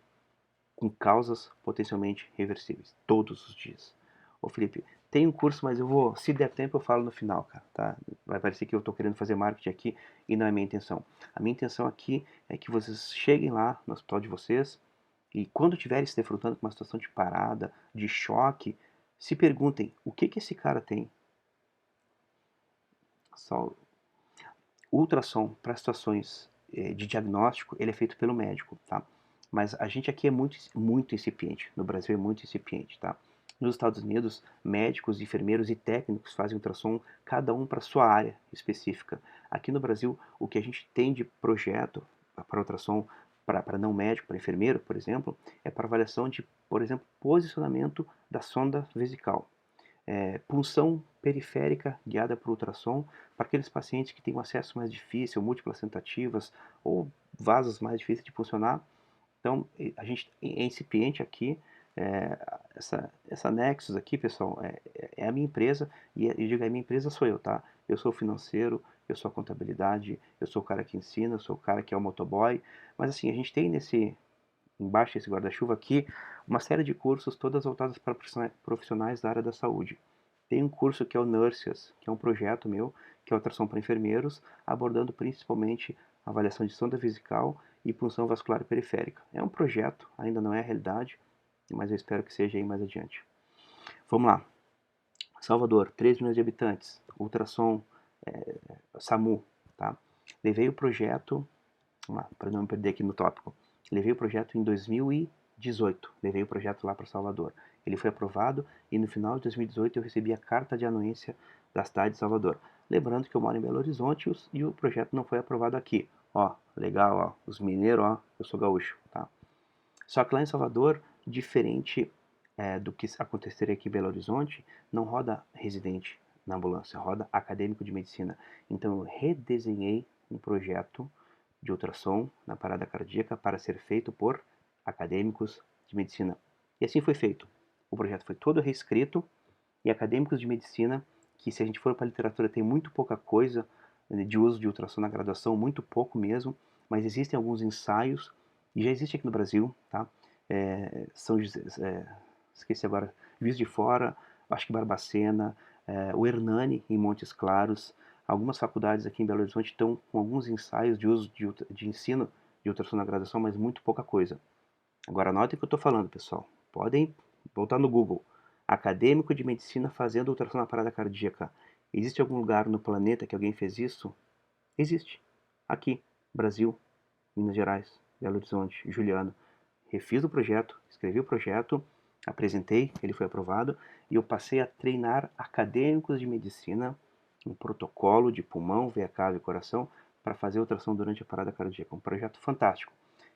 com causas potencialmente reversíveis, todos os dias. Ô Felipe, tem um curso, mas eu vou, se der tempo eu falo no final, cara, tá? Vai parecer que eu estou querendo fazer marketing aqui e não é minha intenção. A minha intenção aqui é que vocês cheguem lá no hospital de vocês e quando estiverem se defrontando com uma situação de parada, de choque, se perguntem, o que esse cara tem? Só o ultrassom para situações de diagnóstico, ele é feito pelo médico, tá? Mas a gente aqui é muito incipiente, no Brasil é muito incipiente, tá? Nos Estados Unidos, médicos, enfermeiros e técnicos fazem ultrassom, cada um para sua área específica. Aqui no Brasil, o que a gente tem de projeto para ultrassom, para não médico, para enfermeiro, por exemplo, é para avaliação de, por exemplo, posicionamento da sonda vesical. Punção periférica guiada por ultrassom para aqueles pacientes que têm um acesso mais difícil, múltiplas tentativas ou vasos mais difíceis de funcionar. Então, a gente é incipiente aqui. Essa Nexus aqui, pessoal, é a minha empresa, e eu digo a minha empresa sou eu, tá? Eu sou o financeiro, eu sou a contabilidade, eu sou o cara que ensina, eu sou o cara que é o motoboy, mas assim, a gente tem embaixo desse guarda-chuva aqui, uma série de cursos, todas voltadas para profissionais da área da saúde. Tem um curso que é o Nurses, que é um projeto meu, que é ultrassom para enfermeiros, abordando principalmente avaliação de sonda vesical e punção vascular periférica. É um projeto, ainda não é a realidade, mas eu espero que seja aí mais adiante. Vamos lá. Salvador, 3 milhões de habitantes, ultrassom, SAMU, tá? Levei o projeto, para não me perder aqui no tópico, levei o projeto em 2018, levei o projeto lá para Salvador. Ele foi aprovado e no final de 2018 eu recebi a carta de anuência da cidade de Salvador. Lembrando que eu moro em Belo Horizonte e o projeto não foi aprovado aqui. Ó, legal, ó, os mineiros, ó, eu sou gaúcho, tá? Só que lá em Salvador, diferente do que aconteceria aqui em Belo Horizonte, não roda residente na ambulância, roda acadêmico de medicina. Então eu redesenhei um projeto de ultrassom na parada cardíaca para ser feito por acadêmicos de medicina. E assim foi feito. O projeto foi todo reescrito e acadêmicos de medicina, que se a gente for para a literatura tem muito pouca coisa de uso de ultrassom na graduação, muito pouco mesmo, mas existem alguns ensaios, e já existe aqui no Brasil, tá? Esqueci agora, Juiz de Fora, acho que Barbacena, o Hernani em Montes Claros, algumas faculdades aqui em Belo Horizonte estão com alguns ensaios de uso de ensino de ultrassom na graduação, mas muito pouca coisa. Agora anotem o que eu estou falando, pessoal. Podem voltar no Google. Acadêmico de medicina fazendo ultrassom na parada cardíaca. Existe algum lugar no planeta que alguém fez isso? Existe. Aqui, Brasil, Minas Gerais, Belo Horizonte, Juliano. Refiz o projeto, escrevi o projeto apresentei, ele foi aprovado, e eu passei a treinar acadêmicos de medicina, um protocolo de pulmão, veia cava e coração, para fazer ultrassom durante a parada cardíaca. Um projeto fantástico,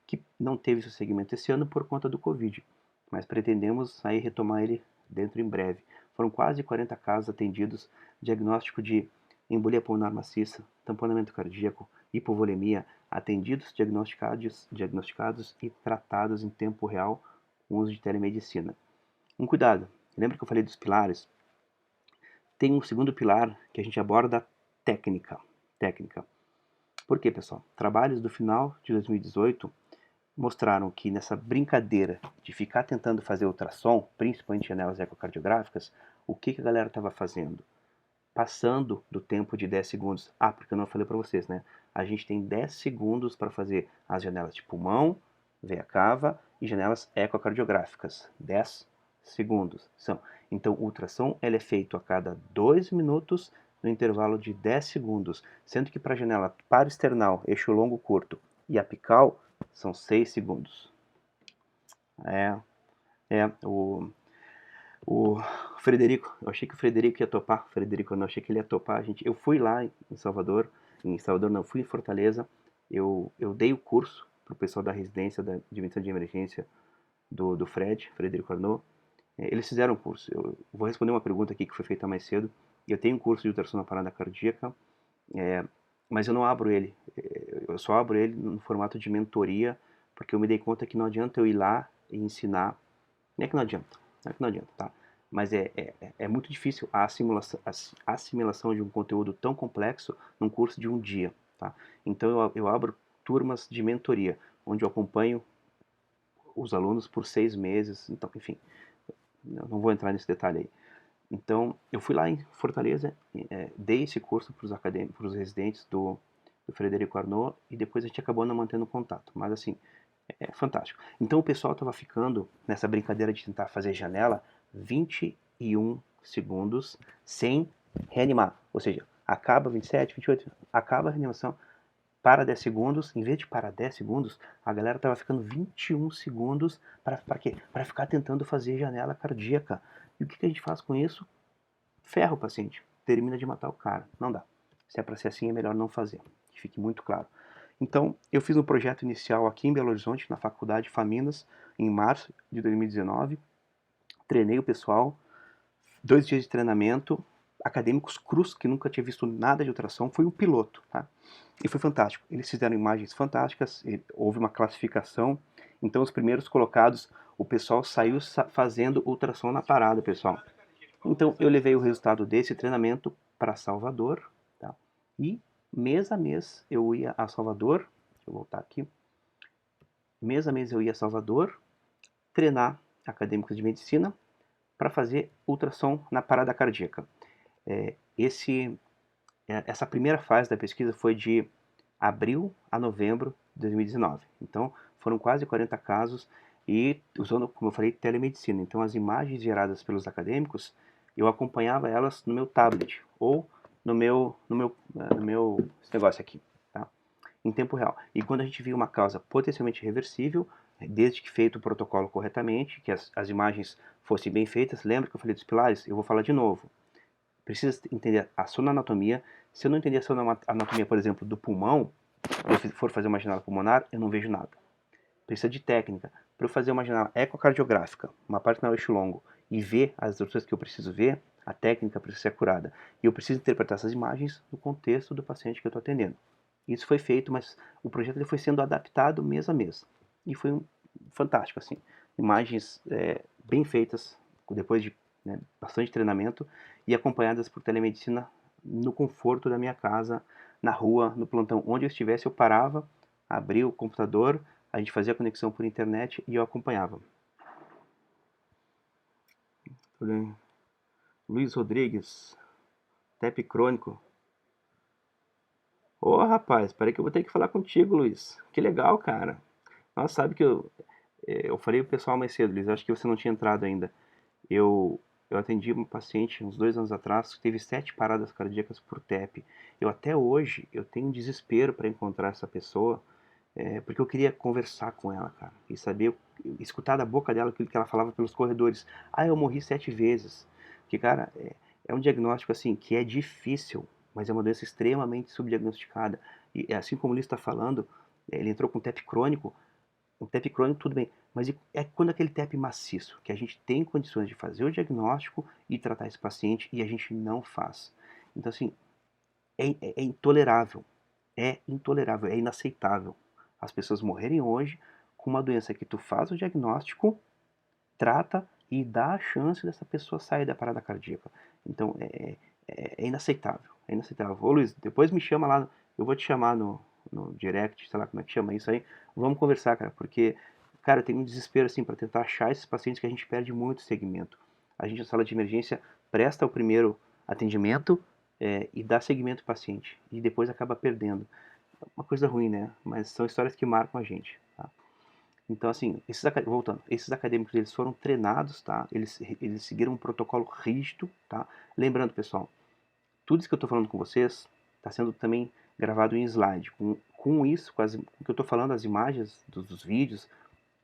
que não teve seu segmento esse ano por conta do Covid, mas pretendemos aí retomar ele dentro em breve. Foram quase 40 casos atendidos, diagnóstico de embolia pulmonar maciça, tamponamento cardíaco, hipovolemia, atendidos, diagnosticados e tratados em tempo real com uso de telemedicina. Um cuidado, lembra que eu falei dos pilares? Tem um segundo pilar que a gente aborda, técnica. Técnica. Por quê, pessoal? Trabalhos do final de 2018 mostraram que nessa brincadeira de ficar tentando fazer ultrassom, principalmente janelas ecocardiográficas, o que a galera estava fazendo? Passando do tempo de 10 segundos. Ah, porque eu não falei para vocês, né? A gente tem 10 segundos para fazer as janelas de pulmão, veia cava e janelas ecocardiográficas. 10 segundos são. Então, o ultrassom ele é feito a cada 2 minutos no intervalo de 10 segundos, sendo que para a janela paraesternal, eixo longo curto e apical são 6 segundos. O Frederico, eu achei que o Frederico ia topar. Frederico, eu não achei que ele ia topar. Eu fui lá em Salvador, fui em Fortaleza. Eu dei o curso pro pessoal da residência de medicina de emergência do Frederico Arnaud. Eles fizeram o curso. Eu vou responder uma pergunta aqui que foi feita mais cedo. Eu tenho um curso de ultrassom na parada cardíaca, mas eu não abro ele. Eu só abro ele no formato de mentoria, porque eu me dei conta que não adianta eu ir lá e ensinar. Não é que não adianta, não é que não adianta, tá? Mas é muito difícil a assimilação de um conteúdo tão complexo num curso de um dia, tá? Então eu abro turmas de mentoria, onde eu acompanho os alunos por 6 meses, então, enfim, não vou entrar nesse detalhe aí. Então, eu fui lá em Fortaleza, dei esse curso para os acadêmicos, para os residentes do Frederico Arnaud, e depois a gente acabou não mantendo contato. Mas, assim, é fantástico. Então, o pessoal estava ficando nessa brincadeira de tentar fazer janela 21 segundos sem reanimar. Ou seja, acaba 27, 28, acaba a reanimação, para 10 segundos, em vez de parar 10 segundos, a galera estava ficando 21 segundos para quê? Para ficar tentando fazer janela cardíaca. E o que a gente faz com isso? Ferra o paciente, termina de matar o cara. Não dá. Se é para ser assim, é melhor não fazer. Que fique muito claro. Então, eu fiz um projeto inicial aqui em Belo Horizonte, na Faculdade Faminas, em março de 2019. Treinei o pessoal, 2 dias de treinamento, acadêmicos crus, que nunca tinha visto nada de ultrassom, foi um piloto, tá? E foi fantástico. Eles fizeram imagens fantásticas, houve uma classificação. Então, os primeiros colocados, o pessoal saiu fazendo ultrassom na parada, pessoal. Então, eu levei o resultado desse treinamento para Salvador, tá? E mês a mês eu ia a Salvador, deixa eu voltar aqui. Mês a mês eu ia a Salvador treinar acadêmicos de medicina para fazer ultrassom na parada cardíaca. Essa primeira fase da pesquisa foi de abril a novembro de 2019. Então, foram quase 40 casos e usando, como eu falei, telemedicina. Então, as imagens geradas pelos acadêmicos, eu acompanhava elas no meu tablet ou no meu esse negócio aqui, tá? Em tempo real. E quando a gente via uma causa potencialmente reversível, desde que feito o protocolo corretamente, que as imagens fossem bem feitas, lembra que eu falei dos pilares? Eu vou falar de novo. Precisa entender a sua anatomia. Se eu não entender a sua anatomia, por exemplo, do pulmão, se eu for fazer uma janela pulmonar, eu não vejo nada. Precisa de técnica. Para eu fazer uma janela ecocardiográfica, uma parte no eixo longo, e ver as instruções que eu preciso ver, a técnica precisa ser curada. E eu preciso interpretar essas imagens no contexto do paciente que eu estou atendendo. Isso foi feito, mas o projeto ele foi sendo adaptado mês a mês. E foi fantástico, assim. Imagens bem feitas, depois de bastante treinamento, e acompanhadas por telemedicina no conforto da minha casa, na rua, no plantão. Onde eu estivesse, eu parava, abria o computador, a gente fazia a conexão por internet e eu acompanhava. Luiz Rodrigues, TEP crônico. Ô, rapaz, peraí que eu vou ter que falar contigo, Luiz. Que legal, cara. Nossa, sabe que eu falei pro pessoal mais cedo, Luiz, acho que você não tinha entrado ainda. Eu atendi uma paciente uns 2 anos atrás que teve 7 paradas cardíacas por TEP. Até hoje eu tenho um desespero para encontrar essa pessoa. porque eu queria conversar com ela, cara, e saber, escutar da boca dela aquilo que ela falava pelos corredores. Ah, eu morri 7 vezes. Que, cara, é um diagnóstico, assim, que é difícil, mas é uma doença extremamente subdiagnosticada. E assim como o Luiz está falando, ele entrou com TEP crônico. Um TEP crônico, tudo bem, mas é quando aquele TEP maciço, que a gente tem condições de fazer o diagnóstico e tratar esse paciente, e a gente não faz. Então, assim, é intolerável. É intolerável, é inaceitável as pessoas morrerem hoje com uma doença que tu faz o diagnóstico, trata e dá a chance dessa pessoa sair da parada cardíaca. Então é inaceitável, é inaceitável. Ô Luiz, depois me chama lá, eu vou te chamar no direct, sei lá como é que chama isso aí, vamos conversar, cara, porque, cara, eu tenho um desespero assim para tentar achar esses pacientes que a gente perde muito segmento. A gente na sala de emergência presta o primeiro atendimento e dá seguimento ao paciente, e depois acaba perdendo. Uma coisa ruim, né? Mas são histórias que marcam a gente, tá? Então, assim, voltando, esses acadêmicos, eles foram treinados, tá? Eles seguiram um protocolo rígido, tá? Lembrando, pessoal, tudo isso que eu estou falando com vocês está sendo também gravado em slide. Com isso, com o que eu estou falando, as imagens dos vídeos,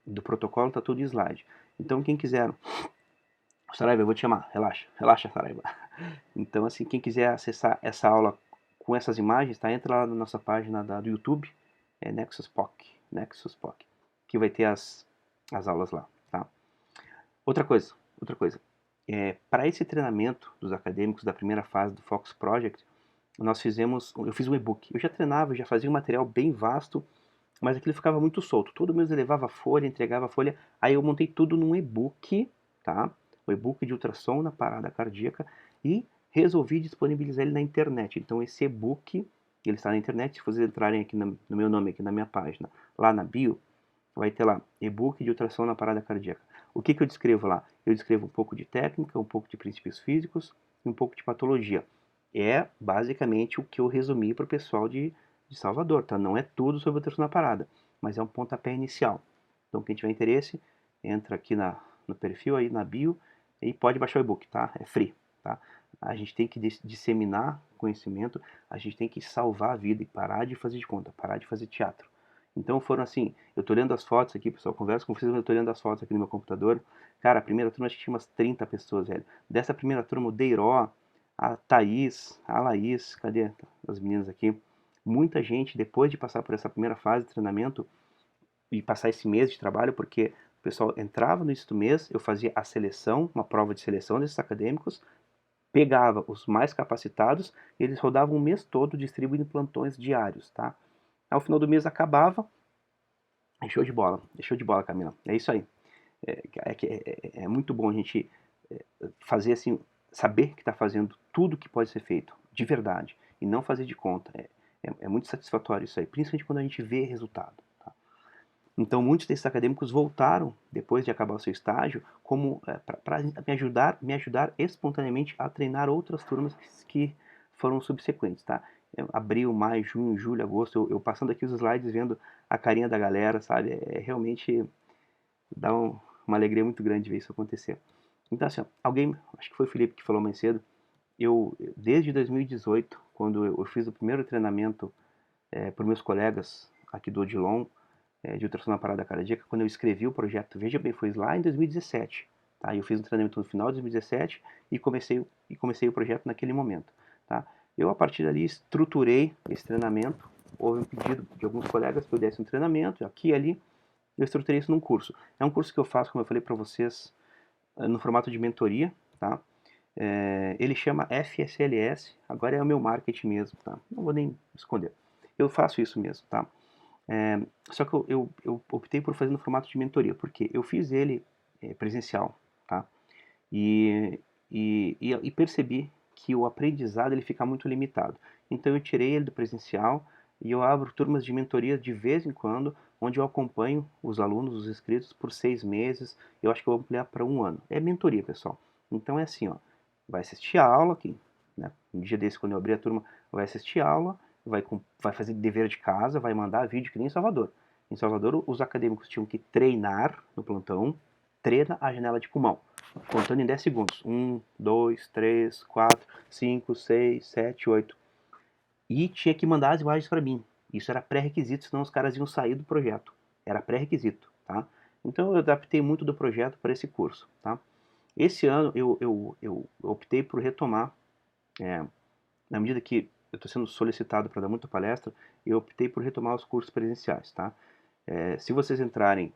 do protocolo, está tudo em slide. Então, quem quiser... Saraiva, eu vou te chamar, relaxa, relaxa, Saraiva. Então, assim, quem quiser acessar essa aula com essas imagens, tá? Entra lá na nossa página do YouTube, Nexus POC, que vai ter as aulas lá, tá? Outra coisa. Para esse treinamento dos acadêmicos da primeira fase do Focus Project, eu fiz um e-book. Eu já treinava, eu já fazia um material bem vasto, mas aquilo ficava muito solto. Todo mês eu levava folha, entregava folha, aí eu montei tudo num e-book, tá? O e-book de ultrassom na parada cardíaca e resolvi disponibilizar ele na internet. Então esse e-book, ele está na internet, se vocês entrarem aqui no meu nome, aqui na minha página, lá na bio, vai ter lá, e-book de ultrassom na parada cardíaca. O que eu descrevo lá? Eu descrevo um pouco de técnica, um pouco de princípios físicos e um pouco de patologia. É basicamente o que eu resumi para o pessoal de Salvador, tá? Não é tudo sobre ultrassom na parada, mas é um pontapé inicial. Então, quem tiver interesse, entra aqui no perfil aí, na bio, e pode baixar o e-book, tá? É free, tá? A gente tem que disseminar conhecimento, a gente tem que salvar a vida e parar de fazer de conta, parar de fazer teatro. Então foram assim, eu tô olhando as fotos aqui, pessoal, converso com vocês, mas eu tô olhando as fotos aqui no meu computador. Cara, a primeira turma acho que tinha umas 30 pessoas, velho. Dessa primeira turma, o Deiró, a Thaís, a Laís, cadê as meninas aqui? Muita gente, depois de passar por essa primeira fase de treinamento e passar esse mês de trabalho, porque o pessoal entrava no início do mês, eu fazia a seleção, uma prova de seleção desses acadêmicos, pegava os mais capacitados e eles rodavam o mês todo distribuindo plantões diários, tá? Ao final do mês acabava, show de bola, Camila. É isso aí. É muito bom a gente fazer assim, saber que está fazendo tudo que pode ser feito, de verdade, e não fazer de conta. É muito satisfatório isso aí, principalmente quando a gente vê resultado. Tá? Então, muitos desses acadêmicos voltaram, depois de acabar o seu estágio, como para me ajudar espontaneamente a treinar outras turmas que foram subsequentes. Tá? Abril, maio, junho, julho, agosto, eu passando aqui os slides, vendo a carinha da galera, sabe? Realmente dá uma alegria muito grande ver isso acontecer. Então, assim, alguém, acho que foi o Felipe que falou mais cedo, desde 2018, quando eu fiz o primeiro treinamento por meus colegas aqui do Odilon, de ultrassom na parada cardíaca, quando eu escrevi o projeto, veja bem, foi lá em 2017, tá? Eu fiz um treinamento no final de 2017 e comecei o projeto naquele momento, tá? Eu, a partir dali, estruturei esse treinamento, houve um pedido de alguns colegas que eu desse um treinamento, aqui e ali, eu estruturei isso num curso. É um curso que eu faço, como eu falei para vocês, no formato de mentoria, tá? Ele chama FSLS, agora é o meu marketing mesmo, tá? Não vou nem esconder. Eu faço isso mesmo, tá? Só que eu optei por fazer no formato de mentoria, porque eu fiz ele presencial, tá? E percebi que o aprendizado ele fica muito limitado. Então eu tirei ele do presencial e eu abro turmas de mentoria de vez em quando, onde eu acompanho os alunos, os inscritos, por 6 meses. Eu acho que eu vou ampliar para um ano. É mentoria, pessoal. Então é assim, ó, vai assistir a aula aqui, né? Um dia desse, quando eu abrir a turma, vai assistir a aula, vai fazer dever de casa, vai mandar vídeo que nem em Salvador. Em Salvador, os acadêmicos tinham que treinar no plantão, treina a janela de pulmão, contando em 10 segundos. 1, 2, 3, 4, 5, 6, 7, 8. E tinha que mandar as imagens para mim. Isso era pré-requisito, senão os caras iam sair do projeto. Era pré-requisito, tá? Então eu adaptei muito do projeto para esse curso, tá? Esse ano eu optei por retomar, na medida que eu estou sendo solicitado para dar muita palestra, eu optei por retomar os cursos presenciais, tá? Se vocês entrarem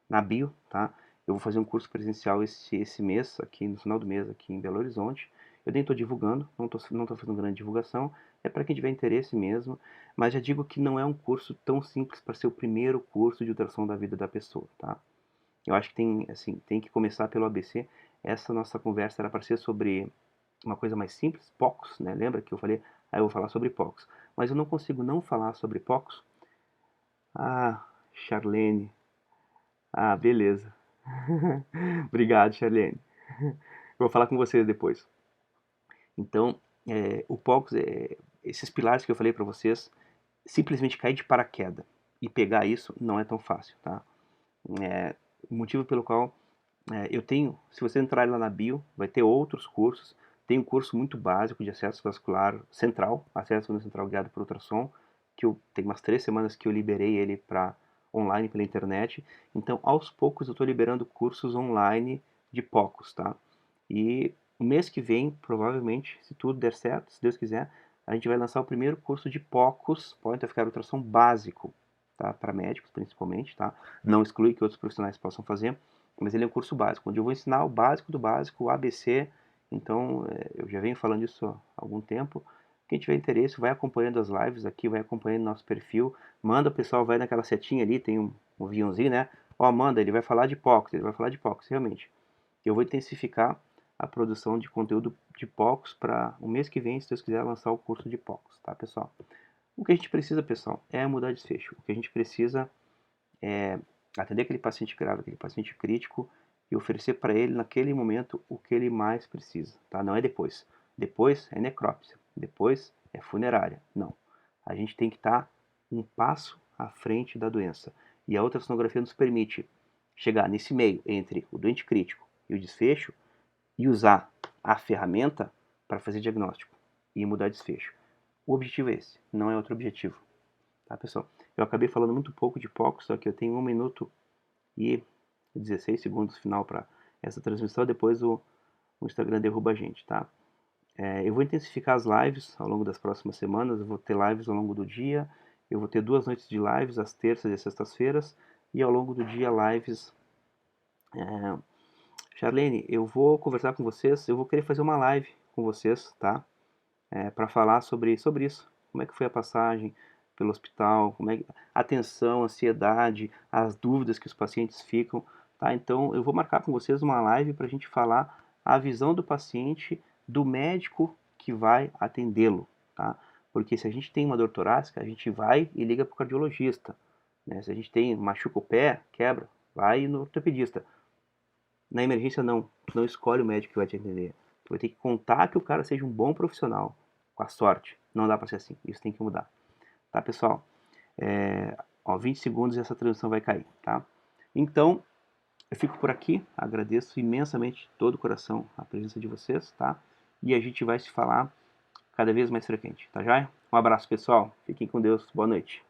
na bio, tá? Eu vou fazer um curso presencial esse mês, aqui no final do mês, aqui em Belo Horizonte. Eu nem estou divulgando, não estou fazendo grande divulgação, é para quem tiver interesse mesmo, mas já digo que não é um curso tão simples para ser o primeiro curso de ultrassom da vida da pessoa, tá? Eu acho que tem que começar pelo ABC. Essa nossa conversa era para ser sobre uma coisa mais simples, POCs, né? Lembra que eu falei, eu vou falar sobre POCs, mas eu não consigo não falar sobre POCs. Ah, Charlene, beleza. Obrigado, Charlene. Eu vou falar com vocês depois. Então, o POCs, esses pilares que eu falei para vocês, simplesmente cair de paraquedas e pegar isso não é tão fácil, tá? O motivo pelo qual eu tenho, se você entrar lá na bio, vai ter outros cursos. Tem um curso muito básico de acesso vascular central, acesso central guiado por ultrassom, que eu tenho umas 3 semanas que eu liberei ele para online pela internet. Então, aos poucos eu estou liberando cursos online de POCs, tá? E o mês que vem, provavelmente, se tudo der certo, se Deus quiser, a gente vai lançar o primeiro curso de POCs, Point of Care Ultrassom básico, tá? Para médicos principalmente, tá? Não exclui que outros profissionais possam fazer, mas ele é um curso básico, onde eu vou ensinar o básico do básico, o ABC. Então, eu já venho falando isso há algum tempo. Quem tiver interesse, vai acompanhando as lives aqui, vai acompanhando nosso perfil, manda o pessoal, vai naquela setinha ali, tem um aviãozinho, né? Manda, ele vai falar de POCs, ele vai falar de POCs, realmente. Eu vou intensificar a produção de conteúdo de POCs para o mês que vem, se Deus quiser, lançar o curso de POCs, tá, pessoal? O que a gente precisa, pessoal, é mudar desfecho. O que a gente precisa é atender aquele paciente grave, aquele paciente crítico e oferecer para ele naquele momento o que ele mais precisa, tá? Não é depois. Depois é necrópsia, depois é funerária. Não. A gente tem que estar um passo à frente da doença. E a ultrassonografia nos permite chegar nesse meio entre o doente crítico e o desfecho e usar a ferramenta para fazer diagnóstico e mudar desfecho. O objetivo é esse, não é outro objetivo. Tá, pessoal? Eu acabei falando muito pouco de POCs, só que eu tenho 1 minuto e 16 segundos final para essa transmissão, depois o Instagram derruba a gente, tá? Eu vou intensificar as lives ao longo das próximas semanas, eu vou ter lives ao longo do dia, eu vou ter 2 noites de lives, às terças e sextas-feiras, e ao longo do dia lives. Charlene, eu vou conversar com vocês, eu vou querer fazer uma live com vocês, tá? Para falar sobre isso, como é que foi a passagem pelo hospital, como é que, atenção, ansiedade, as dúvidas que os pacientes ficam, tá? Então eu vou marcar com vocês uma live para a gente falar a visão do paciente, do médico que vai atendê-lo, tá? Porque se a gente tem uma dor torácica, a gente vai e liga para o cardiologista, né? Se a gente machuca o pé, quebra, vai no ortopedista. Na emergência não escolhe o médico que vai te atender. Tu vai ter que contar que o cara seja um bom profissional, com a sorte. Não dá para ser assim, isso tem que mudar. Tá, pessoal? 20 segundos e essa transmissão vai cair, tá? Então, eu fico por aqui, agradeço imensamente de todo o coração a presença de vocês, tá? E a gente vai se falar cada vez mais frequente, tá já? Um abraço, pessoal. Fiquem com Deus. Boa noite.